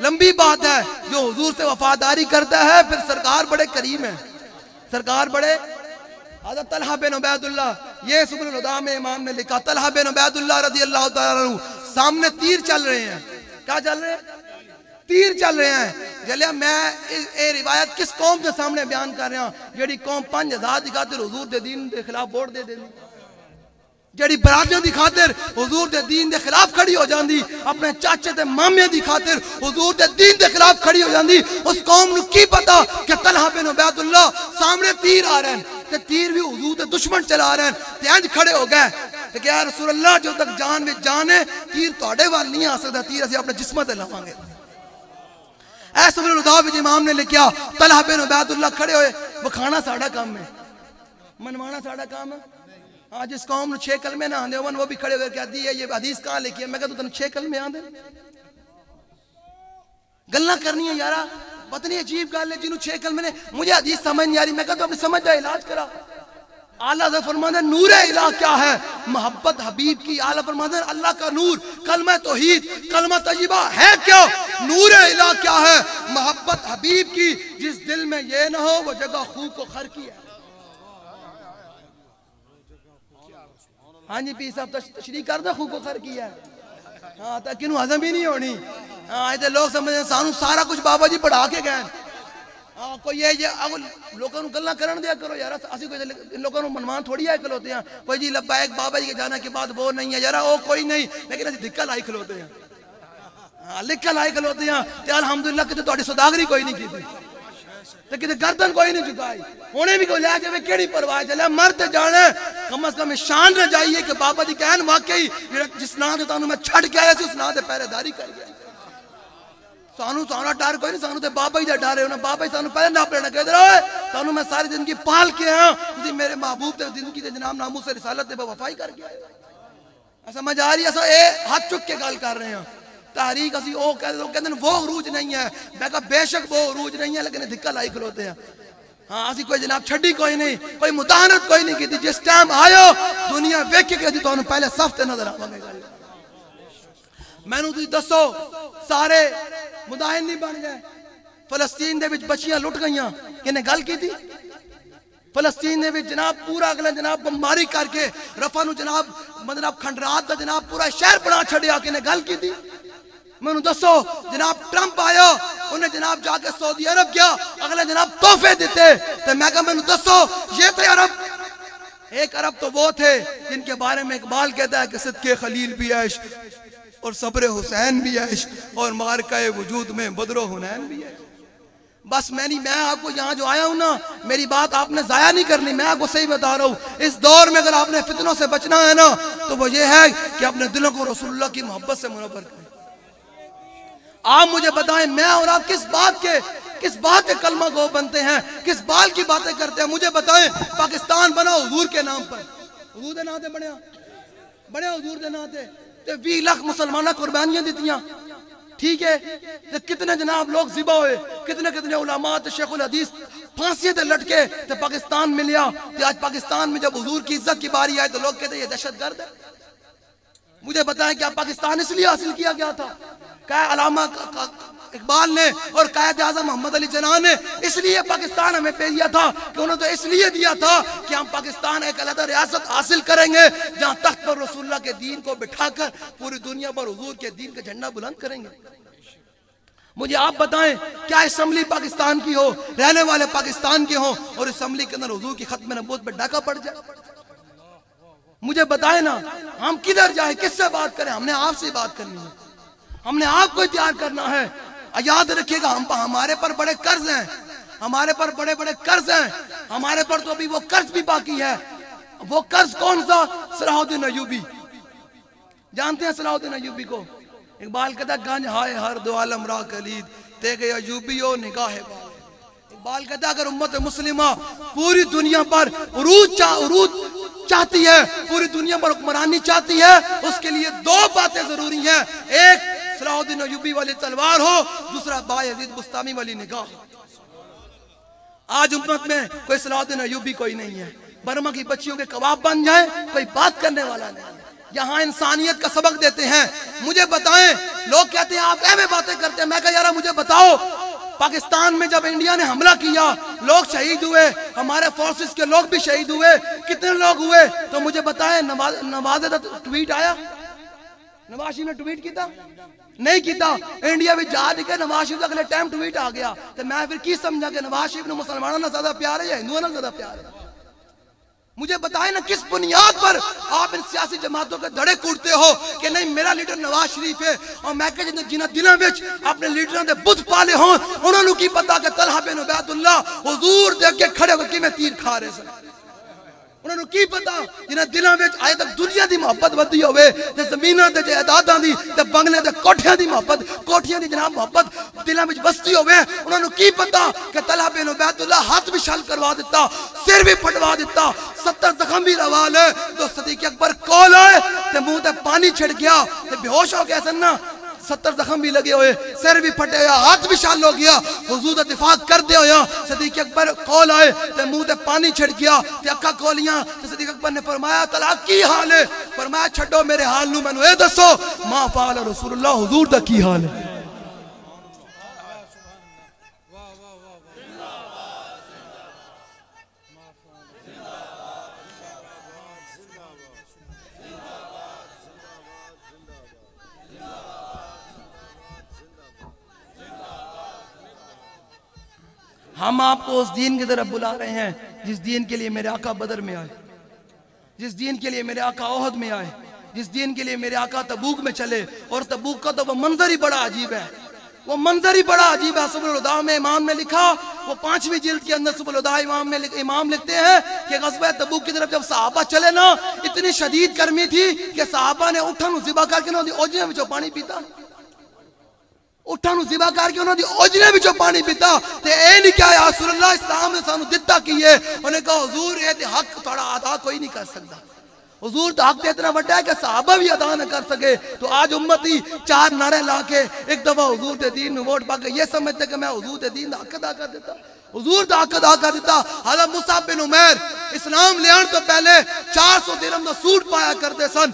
لمبی بات ہے۔ جو حضور سے وفاداری کرتا ہے پھر سرکار بڑے کریم ہیں، سرکار بڑے حضرت طلحہ بن عبید اللہ، یہ سبل الہدیٰ میں امام نے لکھا، طلحہ بن عبید اللہ رضی اللہ تعالیٰ عنہ سامنے تیر چل رہے ہیں. کیا چل رہے ہیں؟ تیر چل رہے ہیں. جلیا میں اے روایت کس قوم کے سامنے بیان کر رہا ہوں جیڑی قوم 5000 دی خاطر حضور دے دین دے خلاف ووٹ دے دینی، جیڑی برادریاں دی خاطر حضور دے دین دے خلاف کھڑی ہو جاندی، اپنے چاچے تے مامے دی خاطر حضور دے دین دے خلاف کھڑی ہو جاندی. اس قوم نو کی پتا کہ طلحہ بن عبید اللہ سامنے تیر آ رہے ہیں تے تیر بھی حضور دے دشمن چلا رہے ہیں تے انج کھڑے ہو گئے تے کہ یا رسول اللہ جو تک جان میں جان ہے تیر تواڈے وال نہیں آ سکدا، تیر اسی اپنے جسم تے لاواں گے. اے سبل الہدیٰ وچ امام نے لکھیا طلحہ بن عبید اللہ کھڑے ہوئے، وکھانا ساڈا کام ہے، منوانا ساڈا کام ہے. ہاں جس قوم نے 6 کلمے نہ آندے وہ بھی کھڑے ہوئے کہتی ہے یہ حدیث کہاں لکھی ہے؟ میں کہتا ہوں 6 کلمے آندے گلنا کرنی ہے یارا، پتہ نہیں عجیب گل ہے جنہوں 6 کلمے نے، مجھے حدیث سمجھ نہیں آ رہی. میں کہتا ہوں اپنی سمجھ کا علاج کرا. اعلیٰ حضرت فرماتے ہیں نور الہ کیا ہے؟ محبت حبیب کی. اعلیٰ فرماتے ہیں اللہ کا نور کلمہ توحید کلمہ طیبہ ہے کیا؟ نور الہ کیا ہے؟ محبت حبیب کی. جس دل میں یہ نہ ہو وہ جگہ خو کو خر کی ہے. ہاں جی پیر صاحب تشریح کر دو، خو کو خر کی ہے. ہاں تاکہ انہوں ہضم ہی نہیں ہونی. ہاں ایسے لوگ سمجھتے ہیں سانو سارا کچھ بابا جی پڑھا کے گئے. ہاں کوئی یہ لوگوں کو گلنا کرن دیا کرو یار، اسی کوئی لوگوں کو منمان تھوڑی آئے کھلوتے ہیں. کوئی جی لبیک بابا جی کے جانا کے بعد وہ نہیں ہے یار، وہ کوئی نہیں، لیکن اسی دھکا لائی کھلوتے ہیں. ہاں لکھا لائی کھلوتے ہیں تے الحمدللہ کہ تہاڈی صداگری کوئی نہیں کی تے کتے گردن کوئی نہیں جھکائی. ہونے بھی کوئی لے جاوے کیڑی پرواہ چلے مرتے جانے، کم از کم شان نہ جائیے کہ بابا جی کہن واقعی جس نام تے تانوں میں چھڑ کے آیا سی اس نام تے پہرے داری کر گیا. سانو ڈر کوئی نہیں، سانو تے بابا ہی دا ڈر ہے. انہاں بابا ہی سانو پہلے ناپ لینا کہتے رہے تانوں میں ساری زندگی پال کے آیا، تسی میرے محبوب تے زندگی تے جناب ناموس سے رسالت تے وفائی کر کے آئے. سمجھ آ رہی ہے؟ اے ہاتھ چک کے گل کر رہے ہیں. تحریک اسی او کہتے ہیں وہ عروج نہیں ہے. میں کہا بے شک وہ عروج نہیں ہے لیکن دھکا لائی کھلوتے ہیں. ہاں اسی کوئی جناب چھڑی کوئی نہیں، کوئی مداہنت کوئی نہیں کی تھی. جس ٹائم آئے دنیا ویکھ کے کہ تانوں پہلے صف تے نظر آواں گے. میں نو تسی دسو سارے مداہن نہیں بن گئے. فلسطین دے وچ بچیاں لٹ گئیاں، کنے گل کی تھی؟ فلسطین دے وچ جناب پورا اگلا جناب بمباری کر کے رفح نو جناب مطلب کھنڈرات دا جناب پورا شہر بنا چھڑیا، کنے گل کی تھی؟ میں نو دسو جناب ٹرمپ آیا، انہیں جناب جا کے سعودی عرب گیا، اگلے جناب تحفے دیتے. تو میں کہا میں نو دسو یہ تھے عرب؟ ایک عرب تو وہ تھے جن کے بارے میں اقبال کہتا ہے کہ صدقے خلیل بھی عشق اور صبر حسین بھی عشق اور معرکہ وجود میں بدر و حنین بھی عشق. بس میں آپ کو یہاں جو آیا ہوں نا، میری بات آپ نے ضائع نہیں کرنی، میں آپ کو صحیح بتا رہا ہوں. اس دور میں اگر آپ نے فتنوں سے بچنا ہے نا تو وہ یہ ہے کہ اپنے دلوں کو رسول اللہ کی محبت سے منور کریں. آپ مجھے بتائیں میں اور آپ کس بات کے کلمہ گو بنتے ہیں، کس بال کی باتیں کرتے ہیں؟ مجھے بتائیں. پاکستان بنا حضور کے نام پر، حضور دے نام تے بڑے حضور دے نام تے 20 لاکھ مسلمانہ قربانیاں دیتیاں. ٹھیک ہے، کتنے جناب لوگ ذبح ہوئے، کتنے علماء تے شیخ الحدیث پھانسی تے لٹکے تے پاکستان ملیا. تے آج پاکستان میں جب حضور کی عزت کی باری آئے تو لوگ کہتے ہیں یہ دہشت گرد ہے. مجھے بتائیں کیا پاکستان اس لیے حاصل کیا گیا تھا؟ کہا علامہ اقبال نے اور قائد اعظم محمد علی جناح نے اس لیے پاکستان ہمیں پہ دیا تھا کہ انہوں نے تو اس لیے دیا تھا کہ ہم پاکستان ایک علیحدہ ریاست حاصل کریں گے جہاں تخت پر رسول اللہ کے دین کو بٹھا کر پوری دنیا پر حضور کے دین کا جھنڈا بلند کریں گے. مجھے آپ بتائیں کیا اسمبلی پاکستان کی ہو، رہنے والے پاکستان کے ہوں اور اسمبلی کے اندر حضور کی ختم نبوت پر ڈاکہ پڑ جائے؟ مجھے بتائیں نا ہم کدھر جائیں، کس سے بات کریں؟ ہم نے آپ سے بات کرنی ہے، ہم نے آپ کو تیار کرنا ہے. یاد رکھیے گا ہمارے پر بڑے قرض ہیں، ہمارے پر بڑے قرض ہیں، ہمارے پر تو ابھی وہ قرض بھی باقی ہے. وہ قرض کون سا؟ صلاح الدین ایوبی. جانتے ہیں صلاح الدین ایوبی کو؟ اقبال کہتا ہے گنج ہائے ہر دو عالم را کلید تیغ ایوبی و نگاہ بال. اقبال کہتا ہے اگر امت مسلمہ پوری دنیا پر عروج چاہتی ہے، پوری دنیا پر حکمرانی چاہتی ہے، اس کے لیے 2 باتیں ضروری ہیں. ایک صلاح الدین ایوبی والی تلوار ہو، دوسرا بایزید بستامی والی نگاہ. آج امت میں کوئی صلاح الدین ایوبی کوئی نہیں ہے. برما کی بچیوں کے کباب بن جائیں کوئی بات کرنے والا نہیں. یہاں انسانیت کا سبق دیتے ہیں. مجھے بتائیں، لوگ کہتے ہیں آپ ایویں باتیں کرتے ہیں. میں کہا یارا مجھے بتاؤ پاکستان میں جب انڈیا نے حملہ کیا لوگ شہید ہوئے, ہمارے فورسز کے لوگ بھی شہید ہوئے, کتنے لوگ ہوئے تو مجھے بتائیں. نواز دا ٹویٹ آیا, نواز شریف نے ٹویٹ کیتا نہیں کیتا. انڈیا بھی جا دکھے نواز شریف اگلے ٹائم ٹویٹ آ گیا تو میں پھر کی سمجھا کہ نواز شریف نے مسلمانوں نے زیادہ پیار ہے یا ہندوؤں نے زیادہ پیار ہے؟ مجھے بتائیں نا کس بنیاد پر آپ ان سیاسی جماعتوں کے دھڑے کوٹتے ہو کہ نہیں میرا لیڈر نواز شریف ہے, اور میں کہ جنہاں دلوں وچ اپنے لیڈراں دے بت پالے ہون انہاں نوں کی پتا کہ طلحہ بن عبید اللہ حضور دے اگے کھڑے ہو کے کیویں تیر کھا رہے سن. انہاں نوں کی پتا جنہاں دلوں وچ آئے تک دنیا دی محبت ودی ہوئے تے زمیناں تے جائیداداں دی تے بنگلے تے کوٹھیاں دی محبت, کوٹھیاں دی جناب محبت دلوں وچ وستی ہوئے, انہاں نوں کی پتا کہ طلحہ بن عبید اللہ ہاتھ بھی شل کروا دیتا, سر بھی پھٹوا دیتا, 70 زخم بھی روال ہے. تو صدیق اکبر کول آئے تے منہ تے پانی چھڑ گیا تے بے ہوش ہو گیا سن نا, 70 زخم بھی لگے ہوئے, سر بھی پھٹے ہویا, ہاتھ بھی شال ہو گیا, حضور دا دفاع کر دے ہویا. صدیق اکبر کول آئے تے منہ تے پانی چھڑ گیا تے اکھا کھولیاں تے صدیق اکبر نے فرمایا طلحہ کی حال ہے؟ فرمایا چھڈو میرے حال نوں, مینوں اے دسو ما فعل رسول اللہ, حضور دا کی حال ہے؟ ہم آپ کو اس دین کی طرف بلا رہے ہیں جس دین کے لیے میرے آقا بدر میں آئے, جس دین کے لیے میرے آقا احد میں آئے, جس دین کے لیے میرے آقا تبوک میں چلے. اور تبوک کا تو وہ منظر ہی بڑا عجیب ہے, وہ منظر ہی بڑا عجیب ہے. سبل الہدیٰ میں امام نے لکھا, وہ 5ویں جلد کے اندر سبل الہدیٰ امام لکھتے ہیں کہ غزوہ تبوک کی طرف جب صحابہ چلے نا, اتنی شدید گرمی تھی کہ صحابہ نے اٹھن نوں ذبح کر کے نہ دی اوجھنے وچوں پانی پیتا, اٹھا نوں ذبح کر کے انہوں نے اوجھنے وچوں پانی پیتا. تے اے نہیں کہا یا رسول اللہ اسلام نے سانو دتا کی ہے, انہوں نے کہا حضور یہ تے حق تھوڑا ادا کوئی نہیں کر سکتا, حضور تو حق تے اتنا بڑا ہے کہ صحابہ بھی ادا نہ کر سکے. تو آج امتی 4 نعرے لا کے ایک دفعہ حضور تے دین نوں ووٹ پا کے یہ سمجھتے کہ میں حضور تے دین دا حق ادا کر دیتا, حضور دا حق ادا کر دیتا. حضرت مصعب بن عمیر اسلام لے آن تو پہلے 400 درہم دا سوٹ پایا کرتے سن,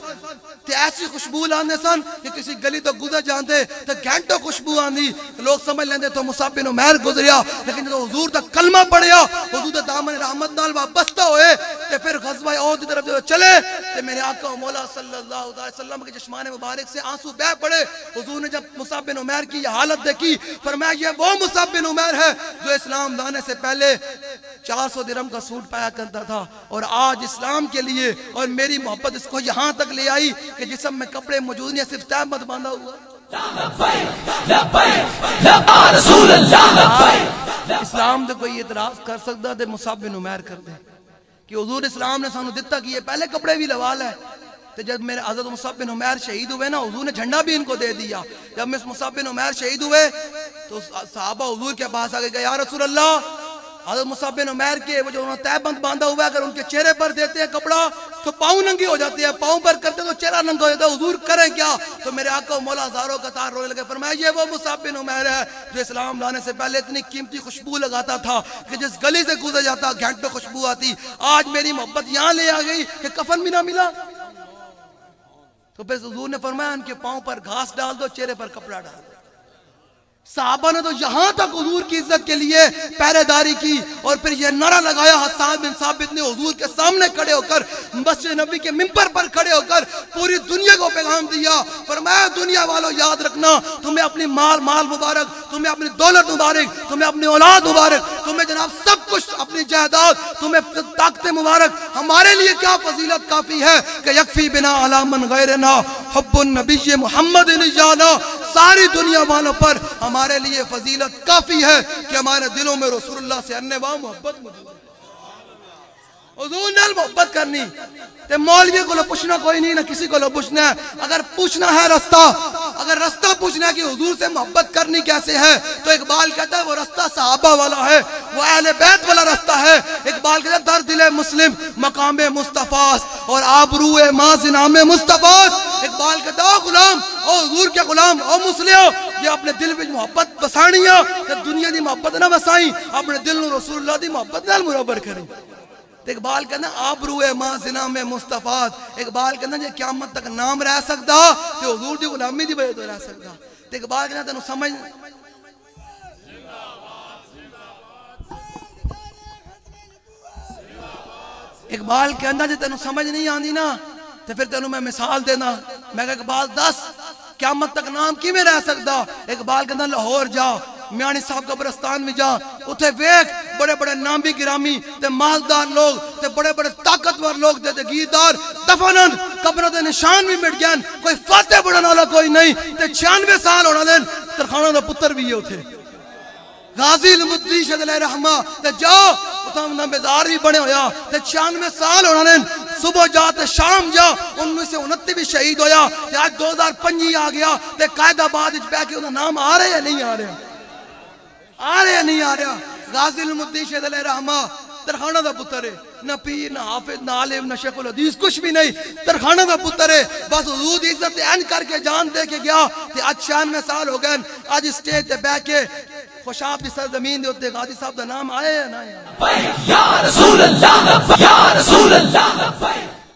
تے ایسی خوشبو لاندے سن کہ کسی گلی تو گزر جاندے تے گھنٹوں خوشبو آندی, لوگ سمجھ لیندے تو مصعب بن عمیر گزریا. لیکن جب حضور دا کلمہ پڑھیا, حضور دا دامن رحمت نال وابستہ ہوئے, تے پھر غزوہ احد کی طرف جب چلے تے میرے آقا و مولا صلی اللہ علیہ وسلم کے چشمان مبارک سے آنسو بہہ پڑے. حضور نے جب مصعب بن عمیر کی یہ حالت دیکھی, فرمایا یہ وہ مصعب بن عمیر ہے جو اسلام لانے سے پہلے 400 درہم کا سوٹ پایا کرتا تھا, اور آج اسلام کے لیے اور میری محبت اس کو یہاں تک لے آئی کہ جسم میں کپڑے موجود نہیں, صرف تہمت باندھا ہوا. اسلام دے کوئی اعتراض کر سکتا تے مصعب بن عمیر کر دے کہ حضور اسلام نے سانو دتا کیے, پہلے کپڑے بھی لوال ہے. تو جب میرے حضرت مصعب بن عمیر شہید ہوئے نا, حضور نے جھنڈا بھی ان کو دے دیا. جب مصعب بن عمیر شہید ہوئے تو صحابہ حضور کے پاس آگے کہ یا رسول اللہ, حضرت مصعب بن عمیر کے وہ جو انہوں نے تہ بند باندھا ہوا ہے, اگر ان کے چہرے پر دیتے ہیں کپڑا تو پاؤں ننگی ہو جاتی ہے, پاؤں پر کرتے تو چہرہ ننگا ہو جاتا ہے, حضور کریں کیا؟ تو میرے آقا و مولا ہزاروں قطار رونے لگے. فرمایا یہ وہ مصعب بن عمیر ہے جو اسلام لانے سے پہلے اتنی قیمتی خوشبو لگاتا تھا کہ جس گلی سے گزر جاتا گھنٹوں خوشبو آتی. آج میری محبت یہاں لے آ گئی کہ کفن بھی نہ ملا. تو پھر حضور نے فرمایا ان کے پاؤں پر گھاس ڈال دو, چہرے پر کپڑا ڈال دو. صحابہ نے تو یہاں تک حضور کی عزت کے لیے پہرے داری کی, اور پھر یہ نعرہ لگایا. حسان بن ثابت نے حضور کے سامنے کھڑے ہو کر, مسجد نبی کے منبر پر کھڑے ہو کر پوری دنیا کو پیغام دیا. فرمایا دنیا والوں یاد رکھنا, تمہیں اپنی مال مبارک, تمہیں اپنی دولت مبارک, تمہیں اپنی اولاد مبارک, تمہیں جناب سب کچھ, اپنی جائیداد, تمہیں طاقت مبارک, ہمارے لیے کیا فضیلت کافی ہے کہ یکفی بنا علی من غیرنا حب النبی محمد نجانا. ساری دنیا والوں پر ہمارے لیے فضیلت کافی ہے کہ ہمارے دلوں میں رسول اللہ سے انواع محبت موجود ہے. حضور نال محبت کرنی تے مولوی کو پوچھنا کوئی نہیں, نہ کسی کو پوچھنا ہے. اگر پوچھنا ہے اگر رستہ پوچھنا ہے کہ حضور سے محبت کرنی کیسے ہے, تو اقبال کہتا ہے وہ رستہ صحابہ والا ہے, وہ اہل بیت والا رستہ ہے. اقبال کہتا ہے در دل مسلم مقام مصطفیٰ اور آبرو مازنام مصطفیٰ. اقبال کہتا ہے غلام, او حضور کے غلام, او مسلموں, یہ اپنے دل میں محبت بسانیاں کہ دنیا دی محبت نہ بسائیں, اپنے دل میں رسول اللہ دی محبت نال مربر کریں. اقبال کہنا آبرو ماں زنا میں مصطفیٰ. اقبال کہنا جے قیامت تک نام رہ سکتا تو حضور دی غلامی دی وجہ تو رہ سکتا. اقبال کہنا تینوں سمجھ اقبال کہندا جے تینوں سمجھ نہیں آندی نا تے پھر تینوں میں مثال دینا. میں کہا اقبال دس قیامت تک نام کی میں رہ سکتا؟ اقبال کہندا لاہور جا, میانی صاحب قبرستان میں جا, اتھے ویکھ بڑے بڑے نامی گرامی تے مالدار لوگ تے بڑے بڑے طاقتور لوگ تے جگیردار دفنن, قبروں دے نشان بھی مٹ گئے, کوئی فاتح پڑھن والا کوئی نہیں تے 96 سال ہونا دین ترخانہ دا پتر بھی ہے اتھے غازی المدی شد علیہ رحمہ تے جاؤ اتھا انہاں بیدار بھی بنے ہویا تے 96 سال ہونا دین, صبح جا تے شام جا, 1929 بھی شہید ہویا تے آج 2005 آ گیا تے قائد آباد اچ بیٹھ کے انہاں نام آ رہے یا نہیں آ رہے, آ رہے یا نہیں آ رہا؟ غازی المدی شد علیہ رحمہ ترخانہ دا پتر ہے, نہ پیر نہ حافظ نہ عالم نہ شیخ الحدیث کچھ بھی نہیں, ترخانہ دا پتر ہے, بس حضور دی عزت این کر کے جان دے کے گیا تے آج 96 سال ہو گئے. آج اسٹیج تے بیٹھ کے خوشاب دی سرزمین دے اوتے غازی صاحب دا نام آیا یا نہ آیا؟ یا رسول اللہ یا رسول اللہ.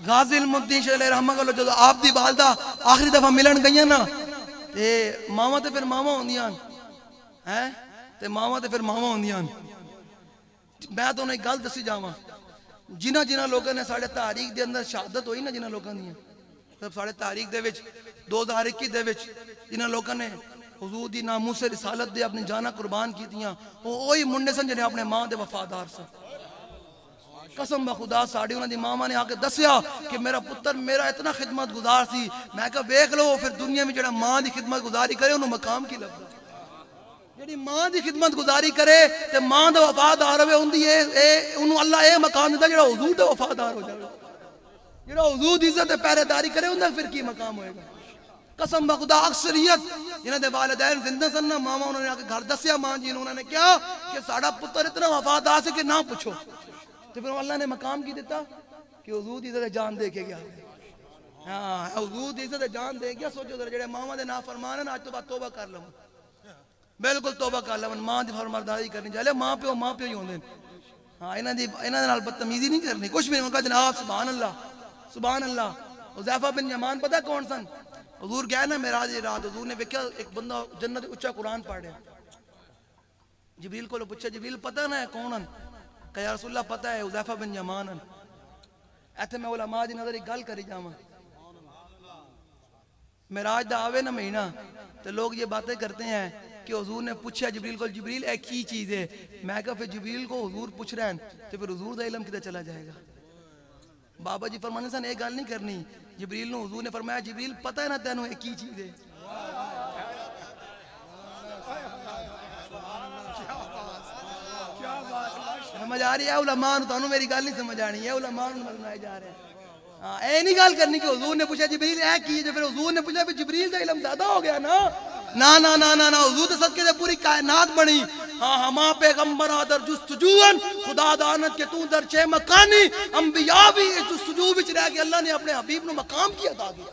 غازی المدی شد علیہ رحمہ کو جدو آپ دی والدہ آخری دفعہ ملن گئی نا تے ماما تے پھر ماما ہوندیاں ہیں تے ماما تے پھر ماما ہوندیاں. میں تو انہیں گل دسی جاواں جنہ لوگوں نے ساڑھے تاریخ دے اندر شہادت ہوئی نا, جنہ لوگوں نے ساڑھے تاریخ دے وچ 2021 دے وچ جنہ لوگوں نے حضور دی ناموس رسالت دے اپنی جانا قربان کی تیاں, وہی منڈے سن جنہیں اپنے ماں دے وفادار سن. قسم بخدا ساڑھی انہوں دی ماما نے آ کے دسیا کہ میرا پتر میرا اتنا خدمت گزار سی. میں کہا ویکھ لو پھر دنیا میں جڑا ماں دی خدمت گزاری کرے انہوں مقام کی لگتا, جڑی ماں دی خدمت گزاری کرے تے ماں دا وفادار ہوئے انہوں اللہ اے مقام دیتا جڑا حضور دا وفادار ہو جائے, جڑا حضور دی عزت پہرے داری کرے انہوں پھر کی مقام ہوئے گا. قسم بخدا اکثریت جنہاں دے والدین زندہ سن نا, ماما انہوں نے آکے گھر دسیا ماں جی انہوں نے کیا کہ ساڑھا پتر اتنا وفادار سے کہ نہ پوچھو. تو پھر اللہ نے مقام کی دیتا کہ حضور دی عزت جان دے کے گیا. ہاں حضور دی عزت جان دے گیا. سوچو ذرا جڑے ماما دے نافرمان ہیں آج تو بعد توبہ کر لوں, بالکل توبہ کر لوں, ماں دی فرمانبرداری کرنی چاہیے. ماں پیو ہی ہوندے. ہاں انہاں دی نال بدتمیزی نہیں کرنی کچھ بھی. ان کا جناب سبحان اللہ سبحان اللہ. حذیفہ بن یمان پتہ کون سن؟ حضور گئے نا معراج دی رات, حضور نے دیکھا ایک بندہ جنت اونچا قرآن پڑھ رہا. جبریل کو پوچھا جبریل پتہ نہ ہے کون ہیں؟ کہ یا رسول اللہ پتہ ہے حذیفہ بن یمان ہیں. ایتھے میں علماء دی نظر ایک گل کری جاواں, معراج دا آوے نا مہینہ تو لوگ یہ باتیں کرتے ہیں کہ حضور نے پوچھا جبریل کو جبریل اے کی چیز ہے؟ میں کہا پھر جبریل کو حضور پوچھ رہے ہیں تو پھر حضور دا علم کدھر چلا جائے گا؟ بابا جی فرمانے سن ایک گل نہیں کرنی. جبریل نے حضور نے فرمایا جبریل پتہ ہے نا تینوں ایک کی چیز ہے؟ سمجھ آ رہی ہے علماء تانوں میری گل نہیں سمجھ آنی ہے, علماء بنائے جا رہے ہیں. ہاں اے نہیں گل کرنی کہ حضور نے پوچھا جبریل اے کی ہے, پھر حضور نے پوچھا پھر جبریل دا علم زیادہ ہو گیا نا. نا نا نا نا نا حضور دے صدقے سے پوری کائنات بنی. ہاں ہما پیغمبر آدر جستجوان خدا دانت کے تو در چھ مکانی انبیاء بھی جستجو وچ رہ کے اللہ نے اپنے حبیب نو مقام کی عطا کیا,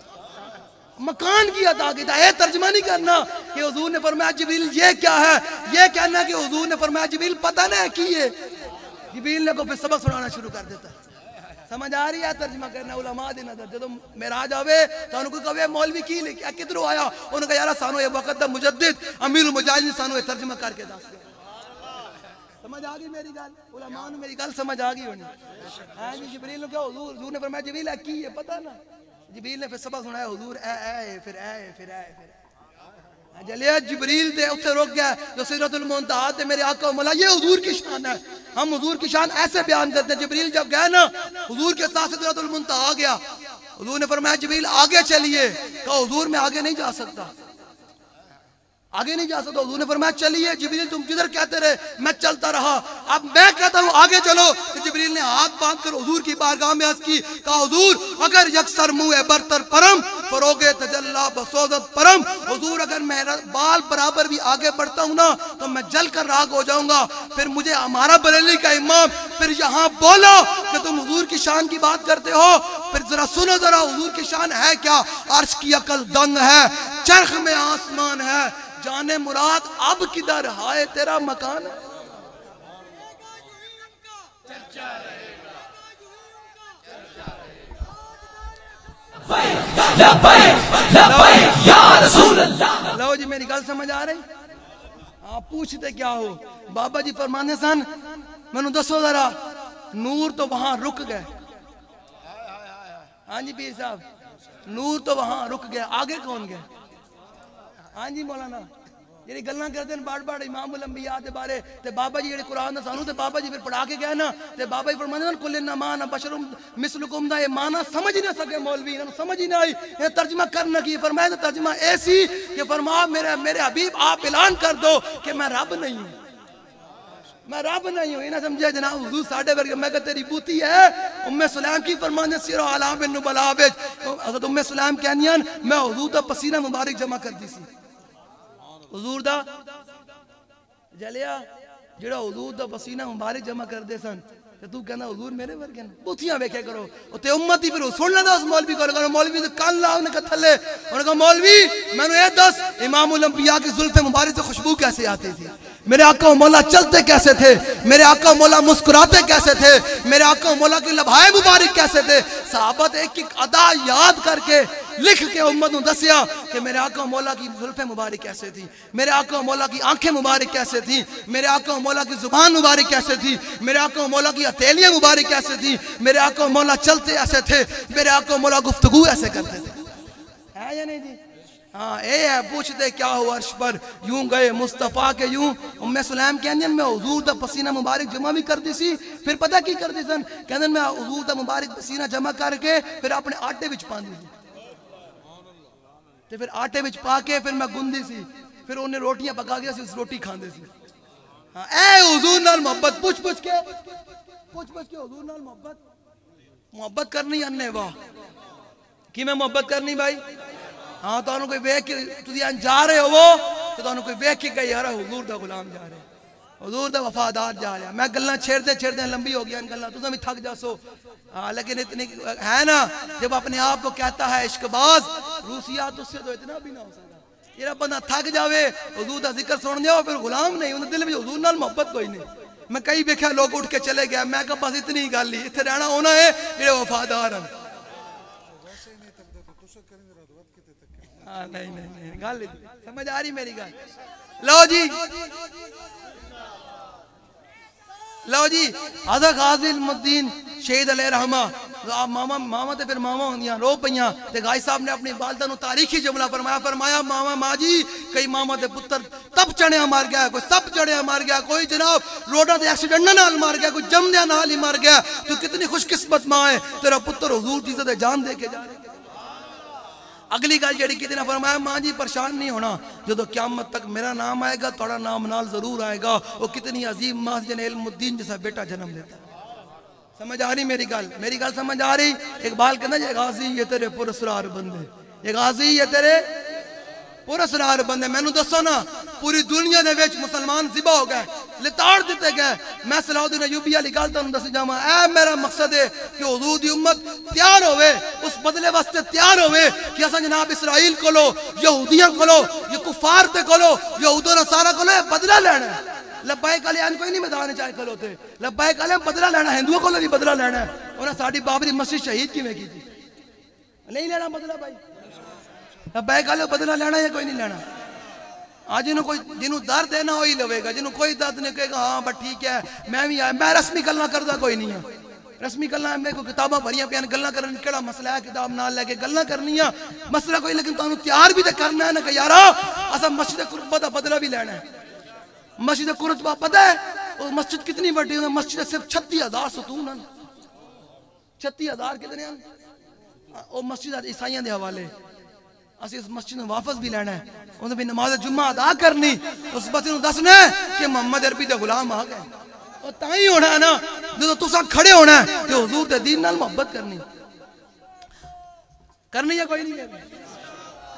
مکان کی عطا کیا. اے ترجمہ نہیں کرنا کہ حضور نے فرمایا جبریل یہ کیا ہے, یہ کہنا کہ حضور نے فرمایا جبریل پتہ نہ ہے کی ہے. جبریل نے کو پھر سبق سنانا شروع کر دیتا. سمجھ آ رہی ہے ترجمہ کرنا علماء دی نظر. جدو معراج آوے تو انہوں کو کہوے مولوی کی لے کیا کدھروں آیا؟ انہوں نے کہا یارا سانو یہ وقت دا مجدد امیر المجاہدین سانو یہ ترجمہ کر کے دس. سمجھ آ گئی میری گل؟ علماء نے میری گل سمجھ آ گئی ہونی. ہاں جی جبریل نے کہا حضور نے فرمایا جبریل ہے کی ہے پتہ نا. جبریل نے پھر سبق سنایا حضور اے پھر اے پھر اے پھر جلیا. جبریل دے اتھے رک گیا جو سدرۃ المنتہا تے میرے آقا و مولا یہ حضور کی شان ہے. ہم حضور کی شان ایسے بیان کرتے ہیں. جبریل جب گئے نا حضور کے ساتھ سدرۃ المنتہا آ گیا, حضور نے فرمایا جبریل آگے چلیے. کہا حضور میں آگے نہیں جا سکتا, آگے نہیں جا سکتا. حضور نے فرمایا چلیے. جبریل تم جدھر کہتے رہے میں چلتا رہا, اب میں کہتا ہوں آگے چلو. جبریل نے ہاتھ باندھ کر حضور کی بارگاہ میں عرض کی. کہا حضور اگر یکسر منہ برتر پرم فروغ تجلا بسوزت پرم. حضور اگر میں بال برابر بھی آگے بڑھتا ہوں نا تو میں جل کر راگ ہو جاؤں گا. پھر مجھے ہمارا بریلی کا امام پھر یہاں بولا کہ تم حضور کی شان کی بات کرتے ہو, پھر ذرا سنو ذرا حضور کی شان ہے کیا. عرش کی عقل دنگ ہے, چرخ میں آسمان ہے, جانے مراد اب کدھر ہائے تیرا مکان. لو جی میری گل سمجھ آ رہی؟ آپ پوچھتے کیا ہو؟ بابا جی فرمانے سن مینوں دسو ذرا نور تو وہاں رک گئے, ہاں جی پیر صاحب نور تو وہاں رک گیا آگے کون گیا ہاں جی مولانا جی گلاں کرتے ہیں بڑ بڑ امام الانبیاء دے بارے تے بابا جی جڑے قرآن دا سانو تے بابا جی پھر پڑھا کے گئے نا تے بابا جی فرماندے ہیں کل انما انا بشر مثلکم دا یہ معنی سمجھ نہ سکے مولوی انہوں سمجھ ہی نہ آئی یہ ترجمہ کرنا کی فرمایا تو ترجمہ ایسی کہ فرما میرے حبیب آپ اعلان کر دو کہ میں رب نہیں ہوں میں رب نہیں ہوں انہیں سمجھے جناب حضور ساڑھے ورگے میں کہا تیری بوتی ہے ام سلام کی فرمانے سیر و علام بن نبلا بیج حضرت ام سلام کہنیاں میں حضور دا پسینہ مبارک جمع کر دی سی حضور دا جلیا جڑا حضور دا پسینہ مبارک جمع کر دے سن تو کہنا حضور میرے ورگے بوتیاں بیکھے کرو تے امتی پھر سن لینا اس مولوی کو مولوی تو کان لا انہیں کہا تھلے انہیں کہا مولوی میں نے یہ دس امام الانبیاء کی زلف مبارک سے خوشبو کیسے آتی تھی میرے آقا و مولا چلتے کیسے تھے میرے آقا و مولا مسکراتے کیسے تھے میرے آقا و مولا کی لبھائے مبارک کیسے تھے صحابت ایک ایک ادا یاد کر کے لکھ کے امت نے دسیا کہ میرے آقا و مولا کی زلف مبارک کیسے تھی میرے آقا و مولا کی آنکھیں مبارک کیسے تھی میرے آقا و مولا کی زبان مبارک کیسے تھی میرے آقا و مولا کی ہتھیلیاں مبارک کیسے تھی میرے آقا و مولا چلتے ایسے تھے میرے آقا و مولا گفتگو ایسے کرتے تھے ہے یا نہیں جی ہاں اے ہے پوچھتے کیا ہو عرش پر یوں گئے مصطفیٰ کے یوں ام سلام کہندیں میں حضور دا پسینہ مبارک جمع بھی کر دی سی پھر پتہ کی کر دی سن کہندیں میں حضور دا مبارک پسینہ جمع کر کے پھر اپنے آٹے وچ پان دی سی تے پھر آٹے وچ پا کے پھر میں گندی سی پھر انہیں روٹیاں پکا گیا سی اس روٹی کھان دے سی ہاں اے حضور نال محبت پوچھ کے حضور نال محبت کرنی اننے واہ کی میں محبت کرنی بھائی ہاں تو انہوں کوئی ویک کے تُسی جا رہے ہو وہ تو انہوں کوئی ویک کے گئی یارا حضور دا غلام جا رہے حضور دا وفادار جا رہا میں گلنا چھیڑتے لمبی ہو گیا ان گلنا تو بھی تھک جا سو لیکن اتنی ہے نا جب اپنے آپ کو کہتا ہے عشق باز روسیات اس سے تو اتنا بھی نہ ہو سکتا یہ بندہ تھک جاوے حضور دا ذکر سن دیا پھر غلام نہیں انہیں دل میں حضور نال محبت کوئی نہیں میں کئی بیکھا لوگ اٹھ کے چلے گیا میں کہا بس اتنی گل ہی اتنے رہنا ہونا ہے یہ وفادار ہیں نہیں گل سمجھ آ رہی میری گل لو جی حضرت غازی المدین شہید علیہ رحمہ ماما تے پھر ماما ہوندیاں رو پئیاں تے غازی صاحب نے اپنی والدہ نو تاریخی جملہ فرمایا ماما ماں جی کئی ماما تے پتر تب چڑھیا مار گیا کوئی سب چڑھیا مار گیا کوئی جناب روڈا دے ایکسیڈنٹ نال مار گیا کوئی جم دیا نال ہی مار گیا تو کتنی خوش قسمت ماں ہے تیرا پتر حضور کی عزت جان دے کے جا رہے اگلی گل جڑی کتنا فرمایا ماں جی پریشان نہیں ہونا جدو قیامت تک میرا نام آئے گا تھوڑا نام نال ضرور آئے گا وہ کتنی عظیم ماں جن علم الدین جیسا بیٹا جنم لیتا سمجھ آ رہی میری گل سمجھ آ رہی اقبال کہنا یہ غازی یہ تیرے پراسرار بندے یہ غازی یہ تیرے پراسرار بندے میں نے دسو نا پوری دنیا دے وچ مسلمان ذبح ہو گئے لتاڑ دیتے گئے میں صلاح الدین ایوبی علی گل تانوں دس جاواں اے میرا مقصد ہے کہ حضور دی امت تیار ہوئے اس بدلے واسطے تیار ہوئے کہ اساں جناب اسرائیل کولو یہودیاں کولو یہ کفار تے کولو یہود و نصارا کولو بدلہ لینا ہے لبائک علیہ کوئی نہیں میدان چاہے کھلو تے لبائک علیہ بدلہ لینا ہے ہندوؤں کولو بھی بدلہ لینا ہے انہاں ساڈی بابری مسجد شہید کیویں کی تھی نہیں لینا بدلہ بھائی لبائک علیہ بدلہ لینا ہے کوئی نہیں لینا آج جنہوں درد ہے نہ وہی لوے گا جنہوں کوئی درد نہیں کہے گا ہاں بٹ ٹھیک ہے میں بھی آیا میں رسمی گلنا کردا کوئی نہیں ہے رسمی گلنا میں کوئی کتاباں بھریاں پیان گلنا کرنے کیڑا مسئلہ ہے کتاب نال لے کے گلنا کرنی ہے مسئلہ کوئی لیکن تانوں تیار بھی تے کرنا ہے نا کہ یارا اساں مسجد قربہ دا بدلہ بھی لینا ہے مسجد قربہ پتہ ہے وہ مسجد کتنی بڑی ہے مسجد صرف 36,000 ستون ہیں 36,000 کتنے ہیں وہ مسجد عیسائیاں دے حوالے اسی اس مسجد میں واپس بھی لینا ہے انہیں بھی نماز جمعہ ادا کرنی اس بچے نے دسنا ہے کہ محمد عربی دے غلام آ گئے اور تاہی ہونا ہے نا جو تساں کھڑے ہونا ہے کہ حضور دے دین نال محبت کرنی ہے کوئی نہیں ہے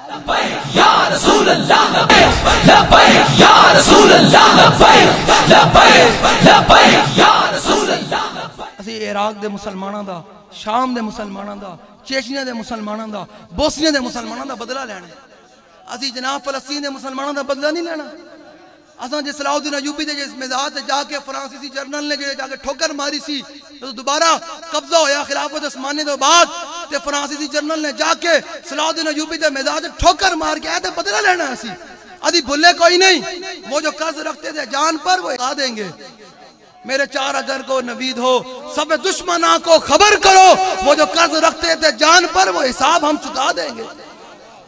لبیک یا رسول اللہ لبیک یا رسول اللہ لبیک یا رسول اللہ اسی عراق دے مسلمانوں دا شام دے مسلمانوں دا چیچنیا دے مسلمانوں دا بوسنیا دے مسلمانوں دا بدلہ لینا اسی جناب فلسطین دے مسلمانوں دا بدلہ نہیں لینا اساں جے صلاح الدین ایوبی دے جس میدان تے جا کے فرانسیسی جرنل نے جا کے ٹھوکر ماری سی تو دوبارہ قبضہ ہویا خلافت عثمانی دے بعد تے فرانسیسی جرنل نے جا کے صلاح الدین ایوبی دے میدان تے ٹھوکر مار کے تے بدلہ لینا اسی ادھی بھلے کوئی نہیں وہ جو قرض رکھتے تھے جان پر وہ ادا دیں گے میرے 4 اجر کو نوید ہو، سب دشمناں کو خبر کرو، وہ جو قرض رکھتے تھے جان پر وہ حساب ہم چکا دیں گے۔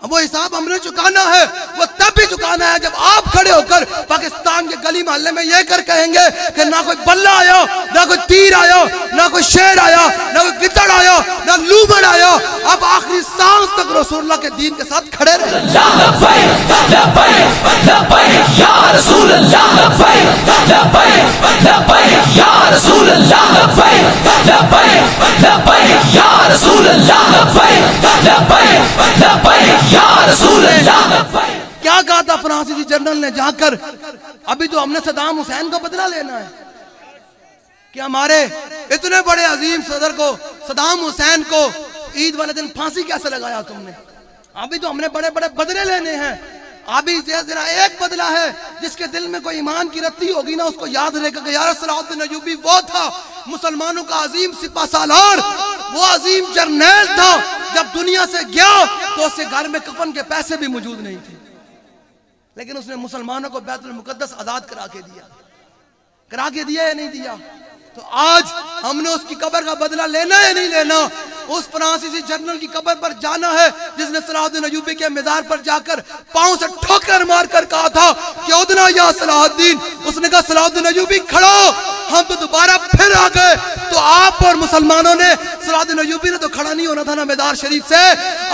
وہ حساب ہم نے چکانا ہے، وہ تب بھی چکانا ہے جب آپ کھڑے ہو کر پاکستان کے گلی محلے میں یہ کر کہیں گے کہ نہ کوئی بلہ آیا، نہ کوئی تیر آیا، نہ کوئی شیر آیا، نہ کوئی گدڑ آیا، نہ لومڑ آیا، اب آخری سانس تک رسول اللہ کے دین کے ساتھ کھڑے رہے۔ لبیک لبیک لبیک یا رسول اللہ، لبیک لبیک لبیک یا رسول اللہ، لبیک لبیک لبیک یا رسول اللہ، لبیک لبیک لبیک یا رسول اللہ، لبیک۔ کیا کہا تھا فرانسیسی جنرل نے جا کر؟ ابھی تو ہم نے صدام حسین کو بدلہ لینا ہے کہ ہمارے اتنے بڑے عظیم صدر کو، صدام حسین کو عید والے دن پھانسی کیسے لگایا تم نے؟ ابھی تو ہم نے بڑے بڑے بدلے لینے ہیں۔ ابھی ذرا ایک بدلہ ہے، جس کے دل میں کوئی ایمان کی رتی ہوگی نا، اس کو یاد رہے گا کہ یا صلاح الدین ایوبی وہ تھا مسلمانوں کا عظیم سپہ سالار، وہ عظیم جرنیل تھا، جب دنیا سے گیا تو اس کے گھر میں کفن کے پیسے بھی موجود نہیں تھے، لیکن اس نے مسلمانوں کو بیت المقدس آزاد کرا کے دیا یا نہیں دیا؟ تو آج ہم نے اس کی قبر کا بدلہ لینا یا نہیں لینا؟ اس فرانسیسی جنرل کی قبر پر جانا ہے جس نے صلاح الدین ایوبی کے مزار پر جا کر پاؤں سے ٹھوکر مار کر کہا تھا کہ ادنا یا صلاح الدین۔ اس نے کہا صلاح الدین ایوبی کھڑا، ہم تو دوبارہ پھر آ گئے۔ تو آپ اور مسلمانوں نے، صلاح الدین ایوبی نے تو کھڑا نہیں ہونا تھا نا مزار شریف سے،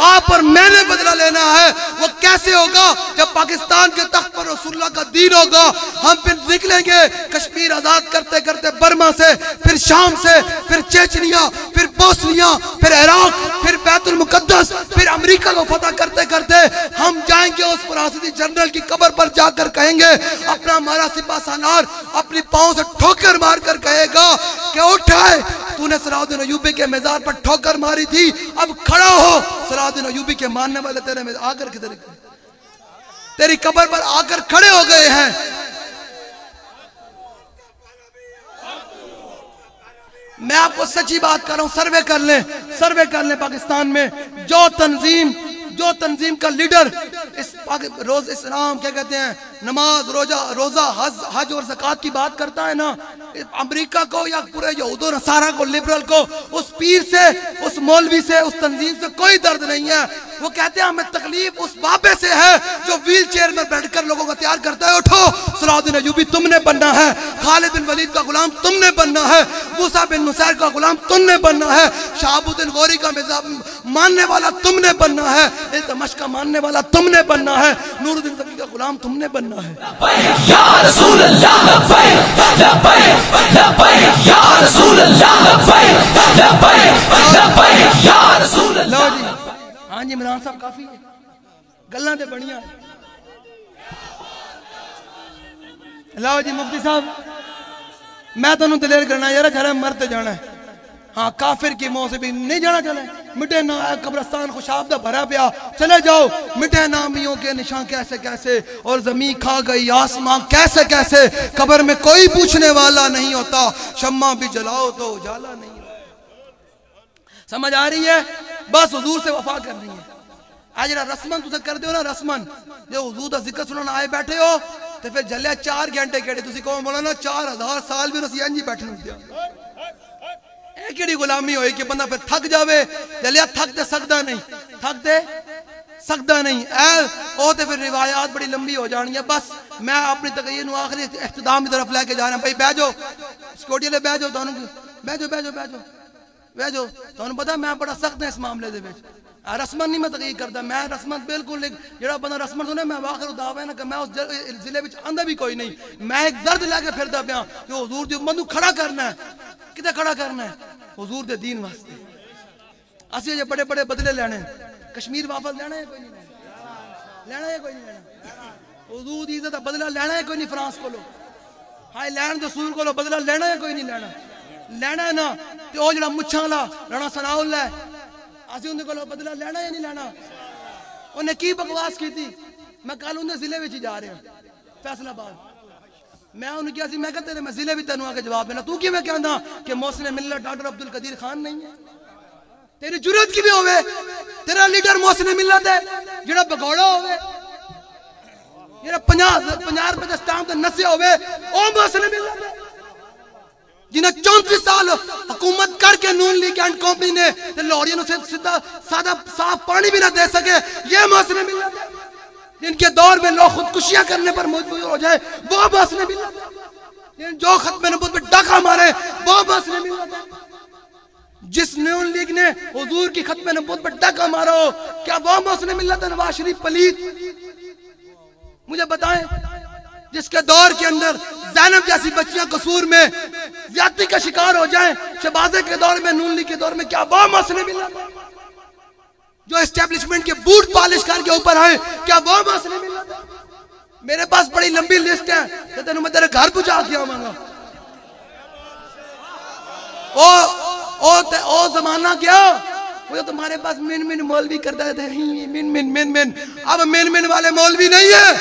آپ اور میں نے بدلہ لینا ہے۔ وہ کیسے ہوگا؟ جب پاکستان کے تخت پر رسول اللہ کا دین ہوگا، ہم پھر نکلیں گے کشمیر آزاد کرتے کرتے برما سے، پھر شام سے، پھر چیچنیا، پھر بوسنیا، پھر عراق، پھر بیت المقدس، پھر امریکہ کو فتح کرتے کرتے ہم جائیں گے اس فرانسیسی جنرل کی قبر پر جا کر کہیں گے، اپنا ہمارا سپہ سالار اپنی پاؤں سے ٹھوکر مار کر کہے گا کہ اٹھائے، تو نے صلاح الدین ایوبی کے مزار پر ٹھوکر ماری تھی، اب کھڑا ہو۔ صلاح الدین ایوبی کے ماننے والے تیرے میں آ کر کدھر گئے؟ تیری قبر پر آ کر کھڑے ہو گئے ہیں۔ میں آپ کو سچی بات کر رہا ہوں، سروے کر لیں پاکستان میں جو تنظیم کا لیڈر اس روز اسلام کیا کہتے ہیں، نماز، روزہ، حج اور زکوٰۃ کی بات کرتا ہے نا، امریکہ کو یا پورے یہود و نصارہ کو، لبرل کو، اس پیر سے، اس مولوی سے، اس تنظیم سے کوئی درد نہیں ہے۔ وہ کہتے ہیں ہمیں تکلیف اس بابے سے ہے جو ویل چیئر میں بیٹھ کر لوگوں کو تیار کرتا ہے، اٹھو صلاح الدین ایوبی تم نے بننا ہے، خالد بن ولید کا غلام تم نے بننا ہے، موسیٰ بن نصیر کا غلام تم نے بننا ہے، شہاب الدین غوری کا ماننے والا تم نے بننا ہے، التمش کا ماننے والا تم نے بننا ہے، نور الدین زکی کا غلام تم نے بننا ہے۔ یا رسول اللہ، لبیک لبیک لبیک یا رسول اللہ، لبیک لبیک لبیک یا رسول اللہ۔ لو جی، ہاں جی عمران صاحب کافی ہے، گلاں تے بڑیاں۔ لو جی مفتی صاحب، میں تانوں دلیر کرنا یار، گھر مرتے جانا ہے، ہاں کافر کی موت سے بھی نہیں جانا، چلے مٹے نہ قبرستان خوشاب دا بھرا پیا، چلے جاؤ، مٹے نامیوں کے نشان کیسے کیسے، اور زمین کھا گئی آسمان کیسے کیسے، قبر میں کوئی پوچھنے والا نہیں ہوتا، شمع بھی جلاؤ تو اجالا نہیں ہوتا۔ سمجھ آ رہی ہے؟ بس حضور سے وفا کرنی ہے۔ آج رسمن تُسے کر دیو نا، رسمن جو حضور دا ذکر سننا آئے بیٹھے ہو تو پھر جلے 4 گھنٹے کہڑے تُسی کہو مولانا 4000 سال بھی نسی انجی بیٹھے نہیں دیا۔ ایک کیڑی غلامی ہوئی کہ بندہ پھر تھک جاوے، جلے تھک دے سکتا نہیں، او تے پھر روایات بڑی لمبی ہو جانی ہے۔ بس میں اپنی تقریر نو آخری اختتام کی طرف لے کے جا رہا ہوں۔ بھائی بیٹھ جاؤ، سکوٹی لے بیٹھ جاؤ، بیٹھ جاؤ، تانوں پتہ میں بڑا سخت ہے اس معاملے دے وچ۔ رسمن نہیں میں تقریر کرتا، میں رسمن بالکل جڑا بندہ رسمن سنے میں آخر دعویٰ ہے نا کہ میں اس ضلع وچ آندا بھی کوئی نہیں، میں ایک درد لے کے پھردا پیا کہ حضور دی امت نو کھڑا کرنا ہے۔ کتے کھڑا کرنا ہے؟ حضور دے دین واسطے۔ اسی یہ بڑے بڑے بدلے لینے، کشمیر واپس لینا ہے کوئی نہیں لینا ہے کوئی نہیں لینا، حضور دی عزت دا بدلہ لینا ہے کوئی نہیں، فرانس کو لو ہائے لین دے سور کو لو بدلہ لینا ہے کوئی نہیں لینا ہے نا۔ تے او جڑا مچھاں والا رانا ثناء اللہ ہے، اسی اندے کو بدلہ لینا یا نہیں لینا؟ انہیں کی بکواس کی تھی؟ میں کل اندے ضلع وچ جا رہا ہوں فیصل آباد، میں انہوں کیا سی، میں کہتے ہیں میں ضلع بھی تینوں آگے جواب دینا، تو کی میں کہنا کہ محسن ملت ڈاکٹر عبدالقدیر خان نہیں ہے؟ تیری جرت کی بھی ہوئے، تیرا لیڈر محسن ملت ہے جڑا بگوڑا ہوئے، جڑا 50 روپے دے سٹامپ تے نسے ہوئے، او محسن ملت ہے؟ جنہیں 34 سال حکومت کر کے نون لیگ اینڈ قومی نے لاہوریوں سے سیدھا سادہ صاف پانی بھی نہ دے سکے، یہ محسن ملت ہے۔ جن کے دور میں لوگ خودکشیاں کرنے پر مجبور ہو جائے، وہ محسن ملت ہے۔ جو ختم نبوت پہ ڈاکہ مارے، وہ محسن ملت ہے۔ جس نون لیگ نے حضور کی ختم نبوت پر ڈاکہ مارا ہو، کیا وہ محسن ملت ہے؟ نواز شریف پلیت؟ مجھے بتائیں، جس کے دور کے اندر زینب جیسی بچیاں قصور میں زیادتی کا شکار ہو جائیں، شہبازے کے دور میں، نون لیگ کے دور میں، کیا وہ محسن ملت ہے؟ جو اسٹیبلشمنٹ کے بوٹ پالش کر کے اوپر آئے، کیا وہ محسن ملت ہے؟ میرے پاس بڑی لمبی لسٹ ہے کہ تینوں میں تیرے گھر پہنچا کے آؤں گا۔ او زمانہ کیا؟ وہ تمہارے پاس من مولوی کرتا تھے، من اب من والے مولوی نہیں ہیں،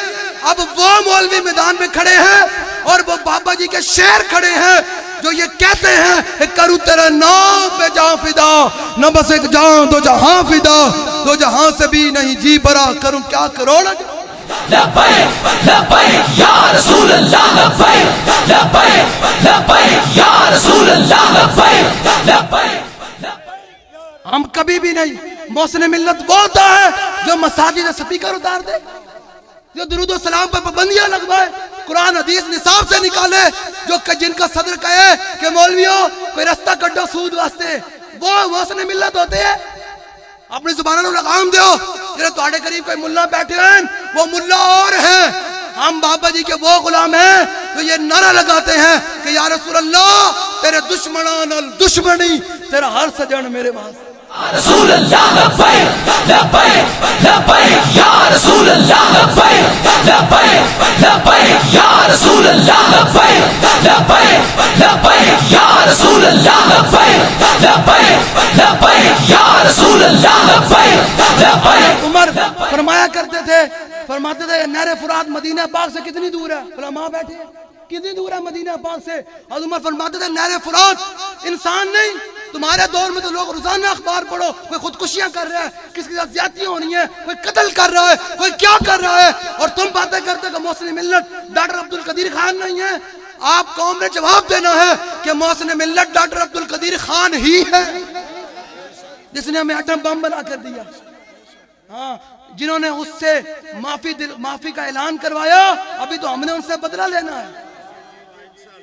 اب وہ مولوی میدان میں کھڑے ہیں اور وہ بابا جی کے شعر کھڑے ہیں جو یہ کہتے ہیں، کروں تیرے نام پہ جان فدا، نہ بس ایک جان دو جہاں فدا، دو جہاں سے بھی نہیں جی برا، کروں کیا کروڑا۔ لبیک لبیک یا رسول اللہ، لبیک لبیک لبیک یا رسول اللہ، لبیک لبیک۔ ہم کبھی بھی نہیں، محسن ملت وہ ہوتا ہے جو مساجد سے سپیکر اتار دے، جو درود و سلام پر پابندیاں لگوائے، قرآن حدیث نصاب سے نکالے، جو جن کا صدر کہے کہ مولویوں کوئی رستہ کٹو سود واسطے، وہ محسن ملت ہوتے ہیں۔ اپنی زبانوں کو لگام دیو، جنہیں تواڈے قریب کوئی ملا بیٹھے ہیں، وہ ملا اور ہیں، ہم بابا جی کے وہ غلام ہیں جو یہ نعرہ لگاتے ہیں کہ یا رسول اللہ تیرے دشمنان دشمنی، تیرا ہر سجن میرے پاس۔ رسول اللہ لبیک لبیک لبیک یا رسول اللہ، لبیک لبیک لبیک یا رسول اللہ، لبیک لبیک لبیک یا رسول اللہ، لبیک لبیک لبیک یا رسول اللہ، لبیک لبیک۔ عمر فرمایا کرتے تھے، فرماتے تھے نہر فرات مدینہ پاک سے کتنی دور ہے؟ علماء بیٹھے ہیں، کتنی دور ہے مدینہ پاک سے؟ اور عمر فرماتے تھے نہر فرات انسان نہیں، تمہارے دور میں تو لوگ روزانہ اخبار پڑھو، کوئی خودکشیاں کر رہا ہے، کس کے ساتھ زیادتیاں ہونی ہیں، کوئی قتل کر رہا ہے، کوئی کیا کر رہا ہے، اور تم باتیں کرتے کہ محسن ملت ڈاکٹر عبدالقدیر خان نہیں ہے۔ آپ قوم نے جواب دینا ہے کہ محسن ملت ڈاکٹر عبدالقدیر خان ہی ہے، جس نے ہمیں ایٹم بم بنا کر دیا، ہاں، جنہوں نے اس سے معافی کا اعلان کروایا، ابھی تو ہم نے ان سے بدلہ لینا ہے۔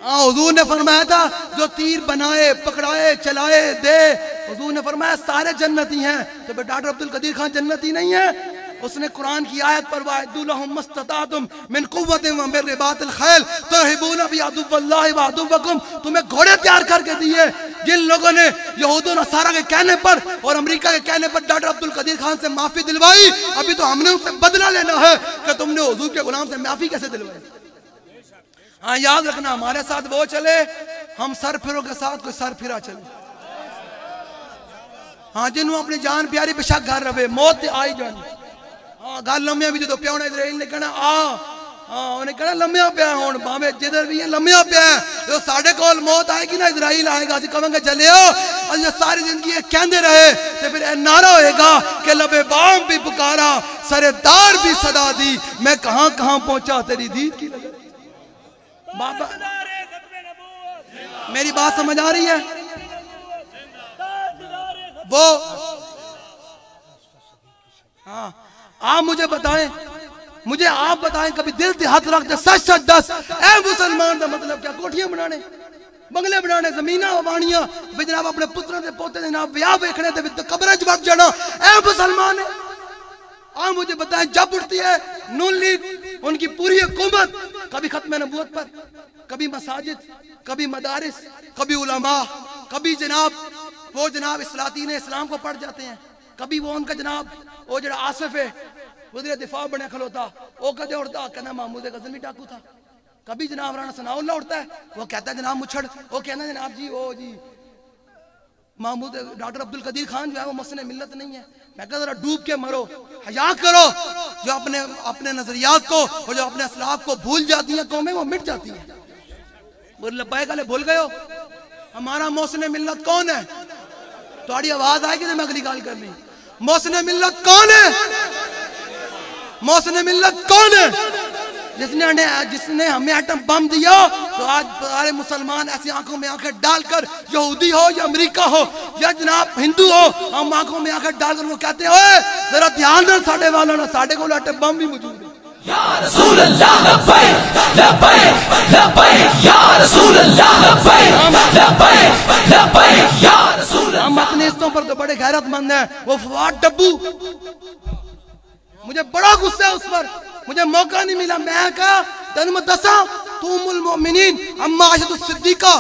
حضور نے فرمایا تھا جو تیر بنائے، پکڑائے، چلائے، دے، حضور نے فرمایا سارے جنتی ہیں، تو ڈاکٹر عبدالقدیر خان جنتی نہیں ہے؟ اس نے قرآن کی آیت پر وَاعِدُّوا لَهُم مَّا اسْتَطَعْتُم مِّن قُوَّةٍ وَمِن رِّبَاطِ الْخَيْلِ تُرْهِبُونَ بِعَدُوِّ اللَّهِ وَعَدُوِّكُمْ، تمہیں گھوڑے تیار کر کے دیے۔ جن لوگوں نے یہود و نصارہ کے کہنے پر اور امریکہ کے کہنے پر ڈاکٹر عبدالقدیر خان سے معافی دلوائی، ابھی تو ہم نے ان سے بدلہ لینا ہے کہ تم نے حضور کے غلام سے معافی کیسے دلوائی۔ ہاں یاد رکھنا، ہمارے ساتھ وہ چلے، ہم سر پھروں کے ساتھ کوئی سر پھرا چلے۔ ہاں جنہوں اپنی جان پیاری بے شک گھر رہے، موت آئی جانی، ہاں گل لمحے بھی جو پیا ہونا اسرائیل نے کہنا انہیں کہنا لمحے پیا ہون باویں جدھر بھی ہے لمحے پیا ہے، جو ساڑھے کول موت آئے گی نا اسرائیل آئے گا، اسی کہیں گے چلے ہو، اور یہ ساری زندگی یہ کہندے رہے، تو پھر اے نعرہ ہوئے گا کہ لب بام بھی پکارا، سر دار بھی صدا دی، میں کہاں کہاں پہنچا تیری دید کی لگا۔ بابا میری بات سمجھ آ رہی ہے؟ وہ ہاں آپ مجھے بتائیں، مجھے آپ بتائیں کبھی دل تے ہاتھ رکھ دے سچ سچ دس، اے مسلمان دا مطلب کیا؟ کوٹھیاں بنانے، بنگلے بنانے، زمیناں وانیاں، بھی جناب اپنے پتروں دے پوتے دے جناب بیاہ ویکھنے تے قبریں وچ وڑ جانا، اے مسلمان ہے؟ آپ مجھے بتائیں جب اٹھتی ہے نون لیگ، ان کی پوری حکومت کبھی ختم نبوت پر، کبھی مساجد، کبھی مدارس، کبھی علماء، کبھی جناب وہ جناب اسلاطین اسلام کو پڑھ جاتے ہیں، کبھی وہ ان کا جناب وہ جڑا آصف ہے وزیر دفاع بنے کھلوتا، وہ کدے اڑتا کہنا محمود غزنوی ڈاکو تھا، کبھی جناب رانا ثناء اللہ اڑتا ہے، وہ کہتا ہے جناب مچھڑ، وہ کہنا جناب جی وہ جی محمود ڈاکٹر عبدالقدیر خان جو ہے وہ محسن ملت نہیں ہے۔ میں کہا ذرا ڈوب کے مرو، حیا کرو، جو اپنے نظریات کو اور جو اپنے اسلاف کو بھول جاتی ہیں قومیں وہ مٹ جاتی ہیں۔ لبیک والے بھول گئے ہو ہمارا محسن ملت کون ہے؟ تھوڑی آواز آئے گی تو میں اگلی گال کرنی۔ محسن ملت کون ہے؟ محسن ملت کون ہے؟ جس نے ہمیں ایٹم بم دیا تو آج سارے مسلمان ایسی آنکھوں میں آنکھیں ڈال کر یہودی ہو یا امریکہ ہو یا جناب ہندو ہو ہم آنکھوں میں آنکھیں ڈال کر وہ کہتے ہیں اوے ذرا دھیان دے ساڑھے والا نہ ساڑھے کو لاٹے بم بھی موجود ہے یا رسول اللہ لبیک لبیک لبیک یا رسول اللہ لبیک لبیک لبیک یا رسول اللہ. ہم اپنے حصوں پر تو بڑے غیرت مند ہیں. وہ فواد ڈبو مجھے بڑا غصہ ہے اس پر, مجھے موقع نہیں ملا. میں کہا تینوں میں دساں تو ام المؤمنین اما عائشہ الصدیقہ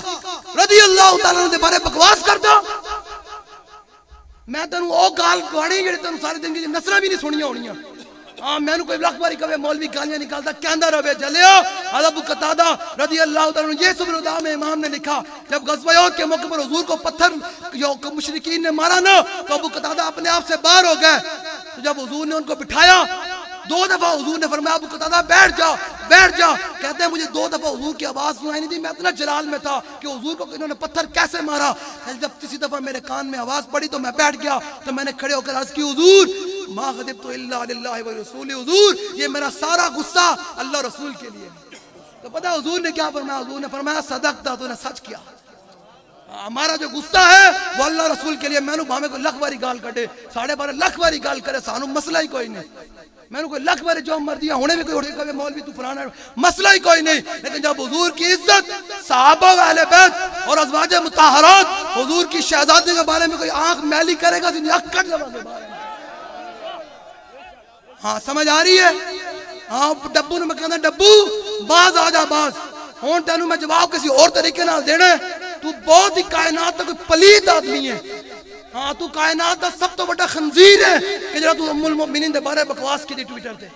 رضی اللہ تعالیٰ عنہ دے بارے بکواس کردا. میں تینوں او گال گواڑی جڑے تینوں سارے دن کی نسلاں بھی نہیں سنیاں ہونیاں. ہاں میں نے کوئی لکھ باری کہے مولوی گالیاں نکالتا کہندا رہے جلیا. ابو قتادہ رضی اللہ تعالیٰ عنہ یہ صبر الدا میں امام نے لکھا جب غزوہ احد کے موقع پر حضور کو پتھر مشرکین نے مارا نا تو ابو قتادہ اپنے آپ سے باہر ہو گئے. تو جب حضور نے ان کو بٹھایا 2 دفعہ حضور نے فرمایا ابو قتادہ بیٹھ جا بیٹھ جا. کہتے ہیں مجھے 2 دفعہ حضور کی آواز سنائی نہیں دی. میں اتنا جلال میں تھا کہ حضور کو انہوں نے پتھر کیسے مارا. جب کسی دفعہ میرے کان میں آواز پڑی تو میں بیٹھ گیا. تو میں نے کھڑے ہو کر عرض کی حضور ما غضبت الا للہ ورسول. حضور یہ میرا سارا غصہ اللہ رسول کے لیے. تو پتہ حضور نے کیا فرمایا. حضور نے فرمایا صدقتا تو نے سچ کیا. ہمارا جو غصہ ہے وہ اللہ رسول کے لیے. میں نے بھامے کو لکھ باری گال کٹے ساڑھے بارے لکھ باری گال کرے سانو مسئلہ ہی کوئی نہیں. میں نے کوئی لکھ بارے جو مر دیا ہونے بھی کوئی اٹھے کبھی مولوی تو فلانا مسئلہ ہی کوئی نہیں. لیکن جب حضور کی عزت صحابہ و اہل بیت اور ازواج مطہرات حضور کی شہزادی کے بارے میں کوئی آنکھ میلی کرے گا تو آنکھ کٹ جائے گا. ہاں سمجھ آ رہی ہے. ہاں ڈبو نے میں کہنا ڈبو باز آ جا باز. ہون تینوں میں جواب کسی اور طریقے نال دینا ہے. تو بہت ہی کائنات کا کوئی پلید آدمی ہے. ہاں تو کائنات کا سب تو بڑا خنزیر ہے کہ جڑا تو ام المؤمنین دے بارے بکواس کی دی ٹویٹر تے.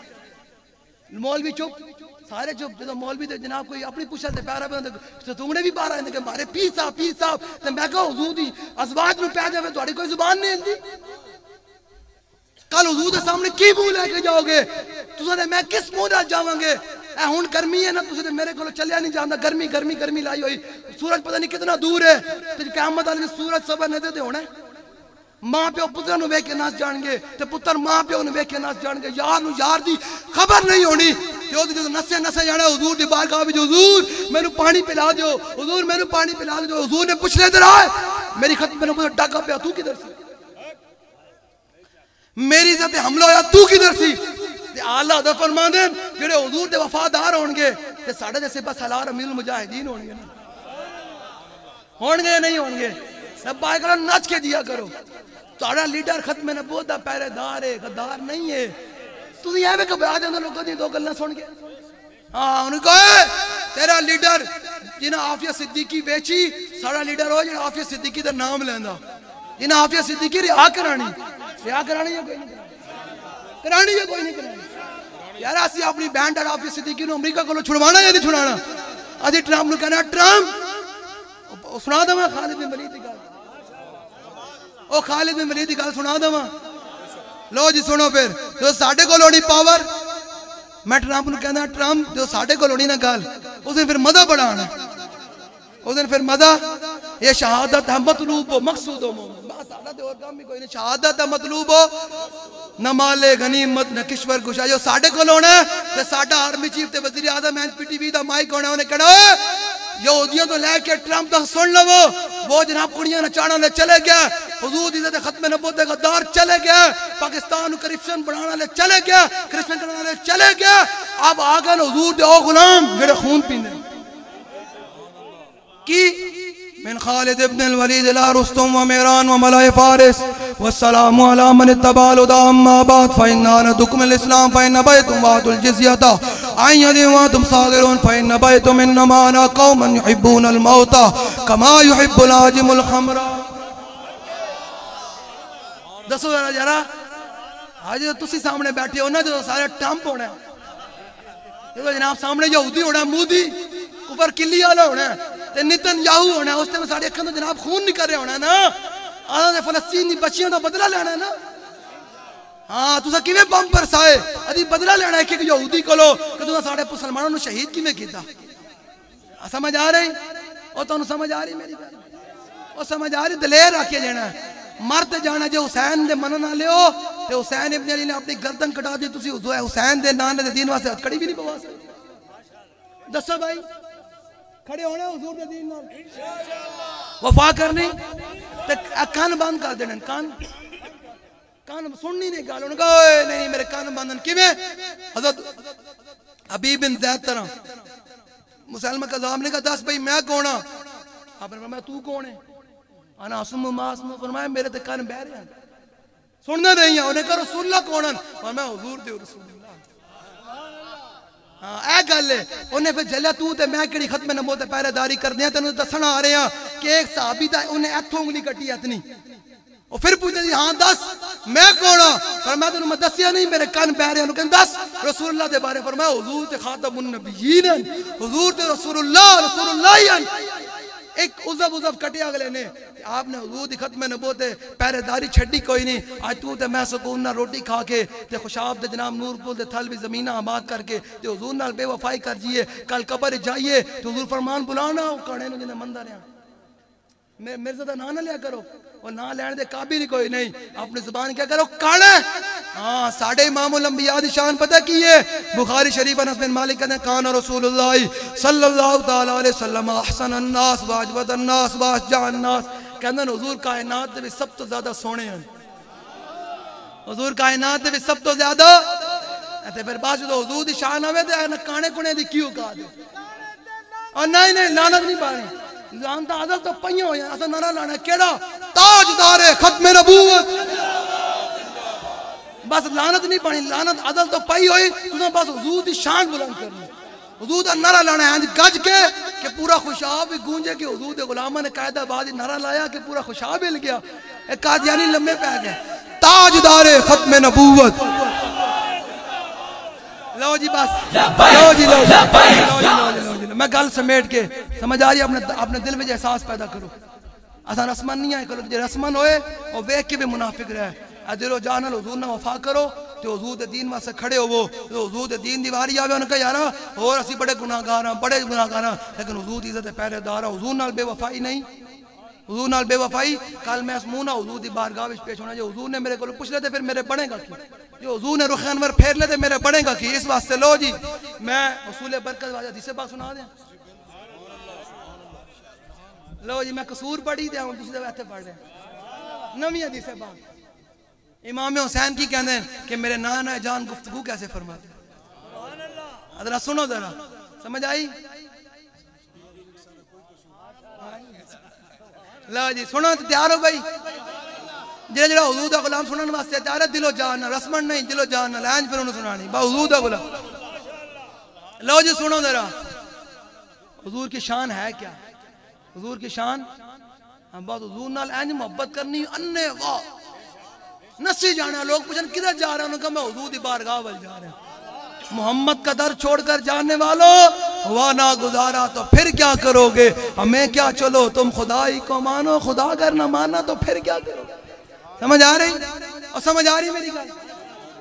مولوی چپ سارے چپ. جدو مولوی تے جناب کوئی اپنی پوچھا تے پیارا بندے تے تم نے بھی باہر آئے کہ مارے پیر صاحب تے میں کہا حضور دی ازواج نو پہ جاوے تہاڈی کوئی زبان نہیں ہلدی. کل حضور دے سامنے کی منہ لے کے جاؤ گے تساں تے میں کس منہ نال جاواں گے. اے ہن گرمی ہے نا تساں تے میرے کولوں چلیا نہیں جاندا. گرمی لائی ہوئی. سورج پتہ نہیں کتنا دور ہے تے قیامت والے سورج صبح نظر تے ہونا ہے. ماں پیو پتر نو ویکھ کے نس جان گے تے پتر ماں پیو نو ویکھ کے نس جان گے. یار نو یار دی خبر نہیں ہونی تے او جدوں نسے جانا حضور دی بارگاہ وچ حضور مینوں پانی پلا دیو حضور مینوں پانی پلا دیو. حضور نے پوچھ لے ادھر آ میری خدمت میں ڈاکا پیا تو کدھر سی. میری عزت حملہ ہویا تو کدھر سی. تے اعلی حضرت فرماندے جڑے حضور دے وفادار ہون گے تے ساڈے جیسے بس سالار امیر المجاہدین ہون گے نا. ہون گے نہیں ہون گے. سب پائے کرو نچ کے دیا کرو. تہاڈا لیڈر ختم نبوت دا پہرے دار ہے غدار نہیں ہے. تسی ایویں گھبرا جاندے لوکاں دی 2 گلاں سن کے. ہاں انہوں کہے تیرا لیڈر جنہاں عافیہ صدیقی بیچی ساڈا لیڈر ہو جنہاں عافیہ صدیقی دا نام لیندا. جنہاں عافیہ صدیقی رہا کرانی ہے کوئی نہیں کرانی ہے کوئی نہیں کرانی. یار اسی اپنی بینڈ اور عافیہ صدیقی نو امریکہ کولوں چھڑوانا یا نہیں چھڑوانا. اسی ٹرمپ نو کہنا ٹرمپ سنا دواں خالد بن ولید دی گل. او خالد بن ولید دی گل سنا دواں. لو جی سنو پھر جو ساڈے کول ہونی پاور میں ٹرمپ نو کہنا ٹرمپ جو ساڈے کول ہونی نا گل اس دن پھر مزہ بڑا آنا. اس دن پھر مزہ یہ شہادت ہے مطلوب ہو مقصود ہو بس ساڈا تے اور کام بھی کوئی نہیں. شہادت ہے مطلوب ہو نہ مال غنیمت نہ کشور کشا. جو ساڈے کول ہونا ہے تے ساڈا آرمی چیف تے وزیر اعظم این پی ٹی وی دا مائک ہونا. انہیں کہنا یہودیوں تو لے کے ٹرمپ تک سن لو وہ جناب کڑیاں نچانا لے چلے گیا. حضور دی عزت ختم نبوت دے غدار چلے گیا. پاکستان کرپشن بنانا لے چلے گیا. کرپشن کرنا لے چلے گیا. اب آگے حضور دے او غلام جڑے خون پیندے کی من خالد ابن الولید لا رستم ومیران وملائے فارس والسلام علی من اتبع الہدی اما بعد فإنا ندعوکم الاسلام فإن ابیتم وآتوا الجزیۃ عن ید وانتم صاغرون فإن ابیتم انما انا قوم یحبون الموت کما یحب العاجم الخمر. دسو ذرا آج تسی سامنے بیٹھے ہو نا جو سارے ٹرمپ ہونا ہے جناب سامنے یہودی ہونا ہے مودی کفر کلی والا ہونا ہے تے نتن یاہو ہونا ہے. اس تے میں ساڑے اکھاں تو جناب خون نکل رہا ہونا ہے نا. آدھا دے فلسطین دی بچیاں دا بدلہ لینا ہے نا. ہاں تُسا کیویں بم برسائے ادھی بدلہ لینا ہے کہ یہودی کولو کہ تُسا ساڑے مسلمانوں نو شہید کیویں کیتا. سمجھ آ رہی او تانوں سمجھ آ رہی میری گل او سمجھ آ رہی. دلیر رکھ کے جانا ہے مرد جانا جو حسین دے منن والے ہو تے حسین ابن علی نے اپنی گردن کٹا دی تسی حسین دے نانے دے دین واسطے ہتھ کڑی بھی نہیں پوا سکتے. دسو بھائی کھڑے ہونے حضور دے دین نال وفا کرنی تے کان بند کر دینے کان سننی نہیں گل انہوں نے کہا اے نہیں میرے کان بندن کیویں حضرت حبیب بن زید طرح مسلمہ قذاب نے کہا دس بھئی میں کون ہاں آپ نے فرمایا تو کون ہے انا اسم ماسم فرمایا میرے تے کان بہ رہے ہیں سننے نہیں ہیں انہیں کہا رسول اللہ کون ہیں فرمایا حضور دے رسول اللہ اے گل ہے انہیں پھر جلیا تو تے میں کڑی ختم نبوت پہرے داری کر دیا تینوں دسنا آ رہے ہیں کہ ایک صحابی تھا انہیں ایتھوں انگلی کٹی اتنی اور پھر پوچھتے ہیں ہاں دس میں کون ہوں فرمایا تینوں میں دسیا نہیں میرے کان بہ رہے ہیں انہوں کہتے دس رسول اللہ دے بارے فرمایا حضور تے خاتم النبیین حضور تے رسول اللہ ہیں ایک عزب کٹے اگلے نے آپ نے حضور دی ختم نبوت پہرے داری چھڑی کوئی نہیں آج تو تے میں سکون نہ روٹی کھا کے تے خوشاب دے جناب نور پول دے تھل بھی زمینہ آباد کر کے تے حضور نال بے وفائی کر جیے کل قبر جائیے تو حضور فرمان بلانا کانے نو جنہیں مندہ رہا میرے زدہ نہ لیا کرو اور نہ لینے دے قابل کوئی نہیں اپنی زبان کیا کرو کانے ہاں ساڑھے امام الانبیاء دی شان پتہ کی ہے بخاری شریف انس بن مالک کہتے ہیں کان رسول اللہ صلی اللہ تعالیٰ علیہ وسلم احسن الناس واجود الناس واشجع الناس کہتے ہیں حضور کائنات دے بھی سب تو زیادہ سونے ہیں حضور کائنات دے بھی سب تو زیادہ ایتے پھر بعد جو حضور دی شان ہوئے دے کانے کنے دی کیوں کہا دے اور نہیں لعنت نہیں پانی لعنت عدل تو پہیوں ہویا ایسا نعرہ لانا کیڑا تاجدار ختم نبوت بس لعنت نہیں پانی لعنت عدل تو پہی ہوئی تو بس حضور دی شان بلند کرنی حضور دا نعرہ لانا ہے گج کے کہ پورا خوشاب بھی گونجے کہ حضور دے غلامہ نے قائدہ بعد نعرہ لایا کہ پورا خوشاب ہل گیا ایک قادیانی لمبے پہ گئے تاجدار ختم نبوت لو جی بس لو جی میں گل سمیٹ کے سمجھ آ رہی اپنے دل میں احساس پیدا کرو آسان رسمان نہیں آئے کرو جو رسمان ہوئے اور ویک کے بھی منافق رہے دل و جان حضور نہ وفا کرو تو حضور دے دین واسے کھڑے ہو وہ حضور دے دین دیواری آوے انہوں نے کہا یارا اور اسی بڑے گناہگار ہیں لیکن حضور دی عزت پیرے دار حضور نال بے وفائی نہیں حضور نال بے وفائی کل میں اس منہ حضور دی بارگاہ وچ پیش ہونا جو حضور نے میرے کو پوچھ لیتے پھر میرے بڑھے گا کی جو حضور نے رخ انور پھیر لیتے میرے بڑھے گا کی اس واسطے لو جی میں حصول برکت واجہ حدیث پاک سنا دیں لو جی میں قصور پڑھی دیا ہوں دوسرے وقت پڑھ رہے ہیں نمی حدیث پاک امام حسین کی کہنے ہیں کہ میرے نانا جان گفتگو کیسے فرماتے ہیں ذرا سنو ذرا سمجھ آئی لو جی سنو تیار ہو بھائی جڑا حضور دا غلام سنن واسطے تیار ہے دل و جان رسمن نہیں دل و جان لائن پھر انہوں سنانی با حضور دا غلام لو جی سنو ذرا حضور کی شان ہے کیا حضور کی شان ہم بات حضور نال اینج محبت کرنی اننے واہ نسی جانا لوگ پوچھن کدھر جا رہے ہیں انہوں نے کہا میں حضور دی بارگاہ وال جا رہے ہیں محمد کا در چھوڑ کر جانے والوں ہوا نہ گزارا تو پھر کیا کرو گے ہمیں کیا چلو تم خدائی کو مانو خدا اگر نہ مانا تو پھر کیا کرو گے سمجھ آ رہی اور سمجھ آ رہی میری گل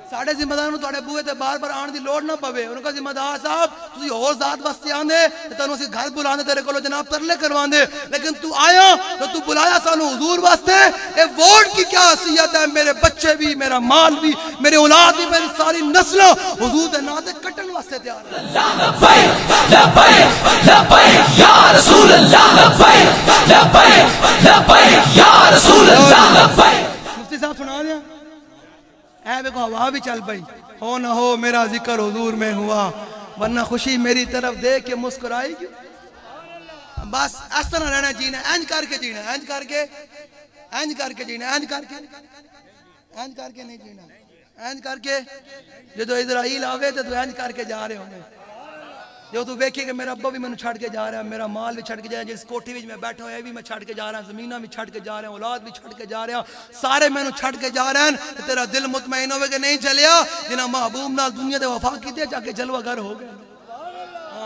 ساڑھے ذمہ دار تھوڑے بوئے تے بار بار آن دی لوڑ نہ پوے انہوں کا ذمہ دار صاحب تسی اور ذات واسطے آندے تینوں اسی گھر بلانے تیرے کولو جناب ترلے کرواندے لیکن تو آیا تو بلایا سانو حضور واسطے اے ووٹ کی کیا حیثیت ہے میرے بچے بھی میرا مال بھی میرے اولاد بھی میری ساری نسلوں حضور دے ناتے کٹن واسطے تیار ہے لبیک لبیک لبیک یا رسول اللہ لبیک لبیک لبیک یا رسول اللہ لبیک مفتی صاحب سنا دیا اے بے کو ہوا بھی چل پئی ہو نہ ہو میرا ذکر حضور میں ہوا ورنہ خوشی میری طرف دیکھ کے مسکرائی کیوں بس اس طرح رہنا جینا اینج کر کے جینا اینج کر کے جینا اینج کر کے نہیں جینا اینج کر کے جو اسرائیل آوے تو اینج کر کے جا رہے ہوں گے جو تو دیکھیں کہ میرا ابا بھی میں چھڑ کے جا رہا ہے میرا مال بھی چھڑ کے جا رہا ہے جس کوٹھی بھی میں بیٹھا ہوں بھی میں چھڑ کے جا رہا ہوں زمینہ بھی چھڑ کے جا رہا ہوں اولاد بھی چھڑ کے جا رہا ہوں سارے میں چھڑ کے جا رہے ہیں تیرا دل مطمئن ہوئے کہ نہیں چلیا جنہاں محبوب نال دنیا دے وفا کی دے جا کے جلوہ گر ہو گئے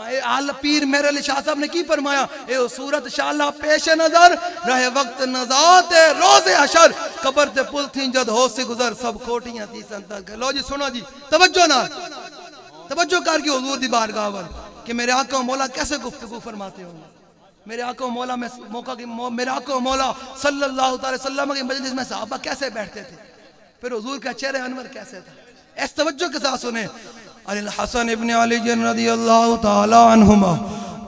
اے آل پیر میرے علی شاہ صاحب نے کی فرمایا اے صورت شاءاللہ پیش نظر رہے وقت نزات روز حشر قبر تے پل تھیں جد ہو سے گزر سب کوٹیاں تھی سنتا لو جی سنو جی توجہ کر کے حضور دی بارگاہ ول کہ میرے آقا و مولا کیسے گفتگو فرماتے ہوں میرے آقا و مولا میں موقع کی میرے آقا و مولا صلی اللہ علیہ وسلم کی مجلس میں صحابہ کیسے بیٹھتے تھے پھر حضور کا چہرہ انور کیسے تھا اس توجہ کے ساتھ سنیں علی الحسن ابن علی رضی اللہ تعالی عنہما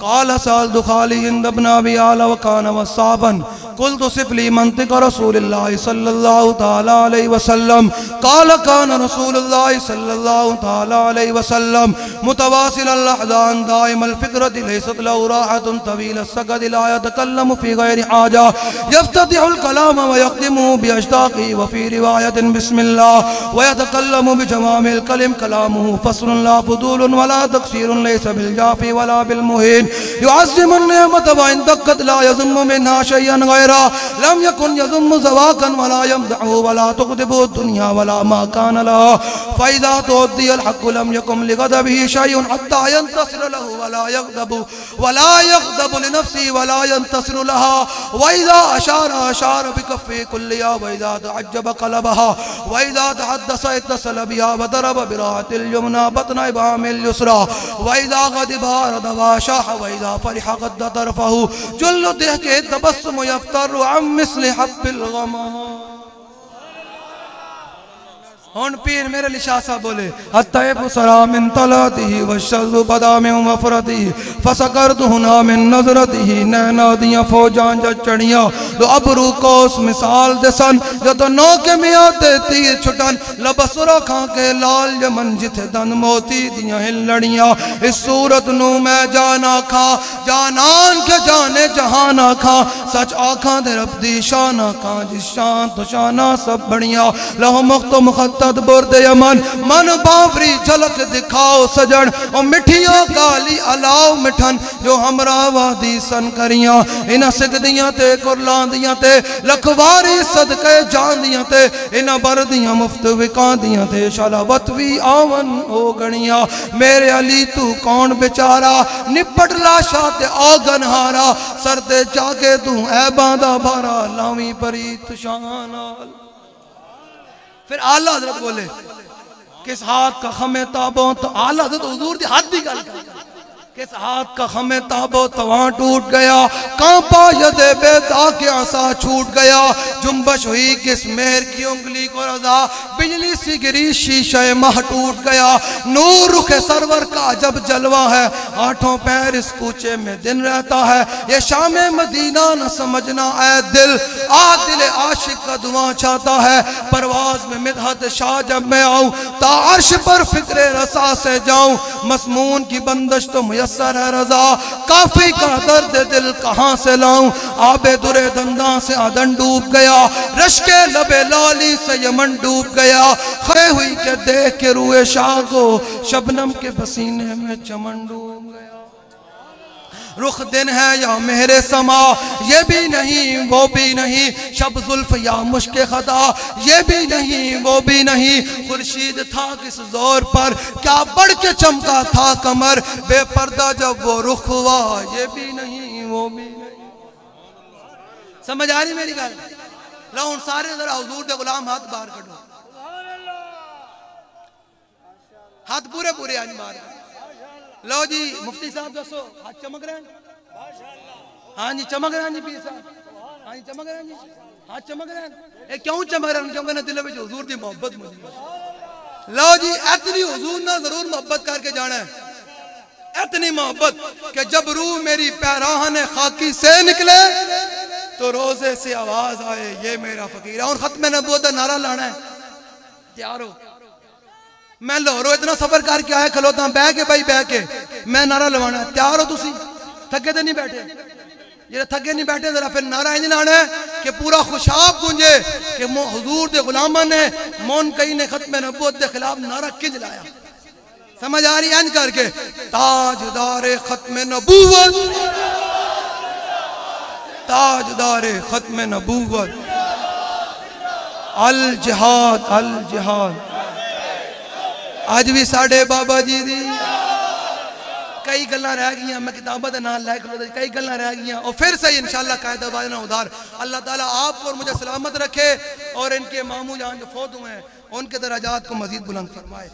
قال سألت خالي عند ابن أبي يعلى وكان وصابا قلت صف لي منطق رسول الله صلى الله تعالى عليه وسلم قال كان رسول الله صلى الله تعالى عليه وسلم متواصل الأحزان دائم الفكرة ليست له راحة طويل السكت لا يتكلم في غير حاجة يفتتح الكلام ويختمه بأشتاقه وفي رواية بسم الله ويتكلم بجوامع الكلم كلامه فصل لا فضول ولا تقصير ليس بالجافي ولا بالمهين يعظم النعمة وإن دقت لا يذم منها شيئا غيره لم يكن يذم زواكا ولا يمدحه ولا تغضب الدنيا ولا ما كان له فإذا تؤدي الحق لم يكن لغضبه شيء حتى ينتصر له ولا يغضب لنفسه ولا ينتصر لها وإذا أشار بكفه كلها وإذا تعجب قلبها وإذا تحدث اتصل بها وضرب براحة اليمنى بطن إبهام اليسرى وإذا غضب أرد وشاح وإذا فرح قد طرفه جل ضحك التبسم يفتر عن مثل حب الغمام ہون پیر میرے لشاہ صاحب بولے الطیب سرا من طلاته والشذ بدا من وفرته فسکرت ہنا من نظرته نینا دیاں فوجان جا چڑیاں دو ابرو کوس مثال دسن جو تو نوکے میں آتے تیر چھٹن لبسرا کھان کے لال یمن جتھے دن موتی دیاں ہلڑیاں اس صورت نو میں جانا کھا جانان کے جانے جہانا کھا سچ آنکھاں دے رب دی شانہ کھا جس شان تو شانہ سب بڑیاں لہو مخت و مخت برد یمن من باوری جھلک دکھاؤ سجن اور مٹھیاں کالی علاو مٹھن جو ہمراہ وادی سن کریاں انہ سکھ دیاں تے کرلان دیاں تے لکھواری صدقے جان دیاں تے انہ بردیاں مفت وکان دیاں تے شلاوت وی آون ہو گنیاں میرے علی تو کون بچارا نپٹ لاشا تے آگن ہارا سر تے جاگے تو اے باندہ بھارا لاوی پریت شانال پھر اعلی حضرت بولے کس ہاتھ کا خمِ تابوں تو اعلی حضرت حضور دی ہاتھ دی گل کس ہاتھ کا خمِ تابوں توان ٹوٹ گیا کانپا ید بیدا کے عصا چھوٹ گیا جنبش ہوئی کس مہر کی انگلی کو رضا بجلی سی گری شیشہ ماہ ٹوٹ گیا نور رخ سرور کا جب جلوہ ہے آٹھوں پیر اس کوچے میں دن رہتا ہے یہ شام مدینہ نہ سمجھنا اے دل دل عاشق کا دعا چاہتا ہے پرواز میں مدحت شاہ جب میں آؤں تا عرش پر فکر رسا سے جاؤں مسمون کی بندش تو میسر ہے رضا کافی کا درد دل کہاں سے لاؤں آب در دنداں سے آدن ڈوب گیا رشک لب لالی سے یمن ڈوب گیا خرے ہوئی کہ دیکھ کے روئے شاہ کو شبنم کے پسینے میں چمن ڈوب گیا رخ دن ہے یا مہر سما یہ بھی نہیں وہ بھی نہیں شب زلف یا مشک خطا یہ بھی نہیں وہ بھی نہیں خورشید تھا کس زور پر کیا بڑھ کے چمکا تھا کمر بے پردہ جب وہ رخ ہوا یہ بھی نہیں وہ بھی نہیں سمجھ آ رہی میری گل لو ان سارے ذرا حضور دے غلام ہاتھ باہر کھڑو ہاتھ پورے پورے آج باہر لو جی مفتی صاحب دسو ہاتھ چمک رہے ہیں ہاں جی چمک رہے ہیں جی پیر صاحب ہاں جی چمک رہے ہیں جی ہاتھ چمک رہے ہیں اے کیوں چمک رہے ہیں کیونکہ دل میں حضور دی محبت مجھے لو جی اتنی حضور نہ ضرور محبت کر کے جانا ہے اتنی محبت کہ جب روح میری پیراہن خاکی سے نکلے تو روزے سے آواز آئے یہ میرا فقیر ہے اور ختم نبوت نعرہ لانا ہے تیار ہو میں لاہورو اتنا سفر کر کے آئے کھلوتا بہ کے بھائی بہ کے میں نعرہ لوانا ہے تیار ہو تسی تھکے تے نہیں بیٹھے یہ تھکے نہیں بیٹھے ذرا پھر نعرہ انج لانا ہے کہ پورا خوشاب گونجے کہ حضور دے غلامہ نے مون کئی نے ختم نبوت دے خلاف نعرہ کنج لایا سمجھ آ رہی انج کر کے تاجدار ختم نبوت تاجدار ختم نبوت الجہاد الجہاد آج بھی ساڑھے بابا جی دی کئی گلہ رہ گئیاں میں کتابہ دے نال لائک لو کئی گلہ رہ گئیاں اور پھر سے انشاءاللہ قائدہ بازنا ادھار اللہ تعالیٰ آپ کو اور مجھے سلامت رکھے اور ان کے ماموں جہاں جو فوت ہوئے ہیں ان کے درجات کو مزید بلند فرمائے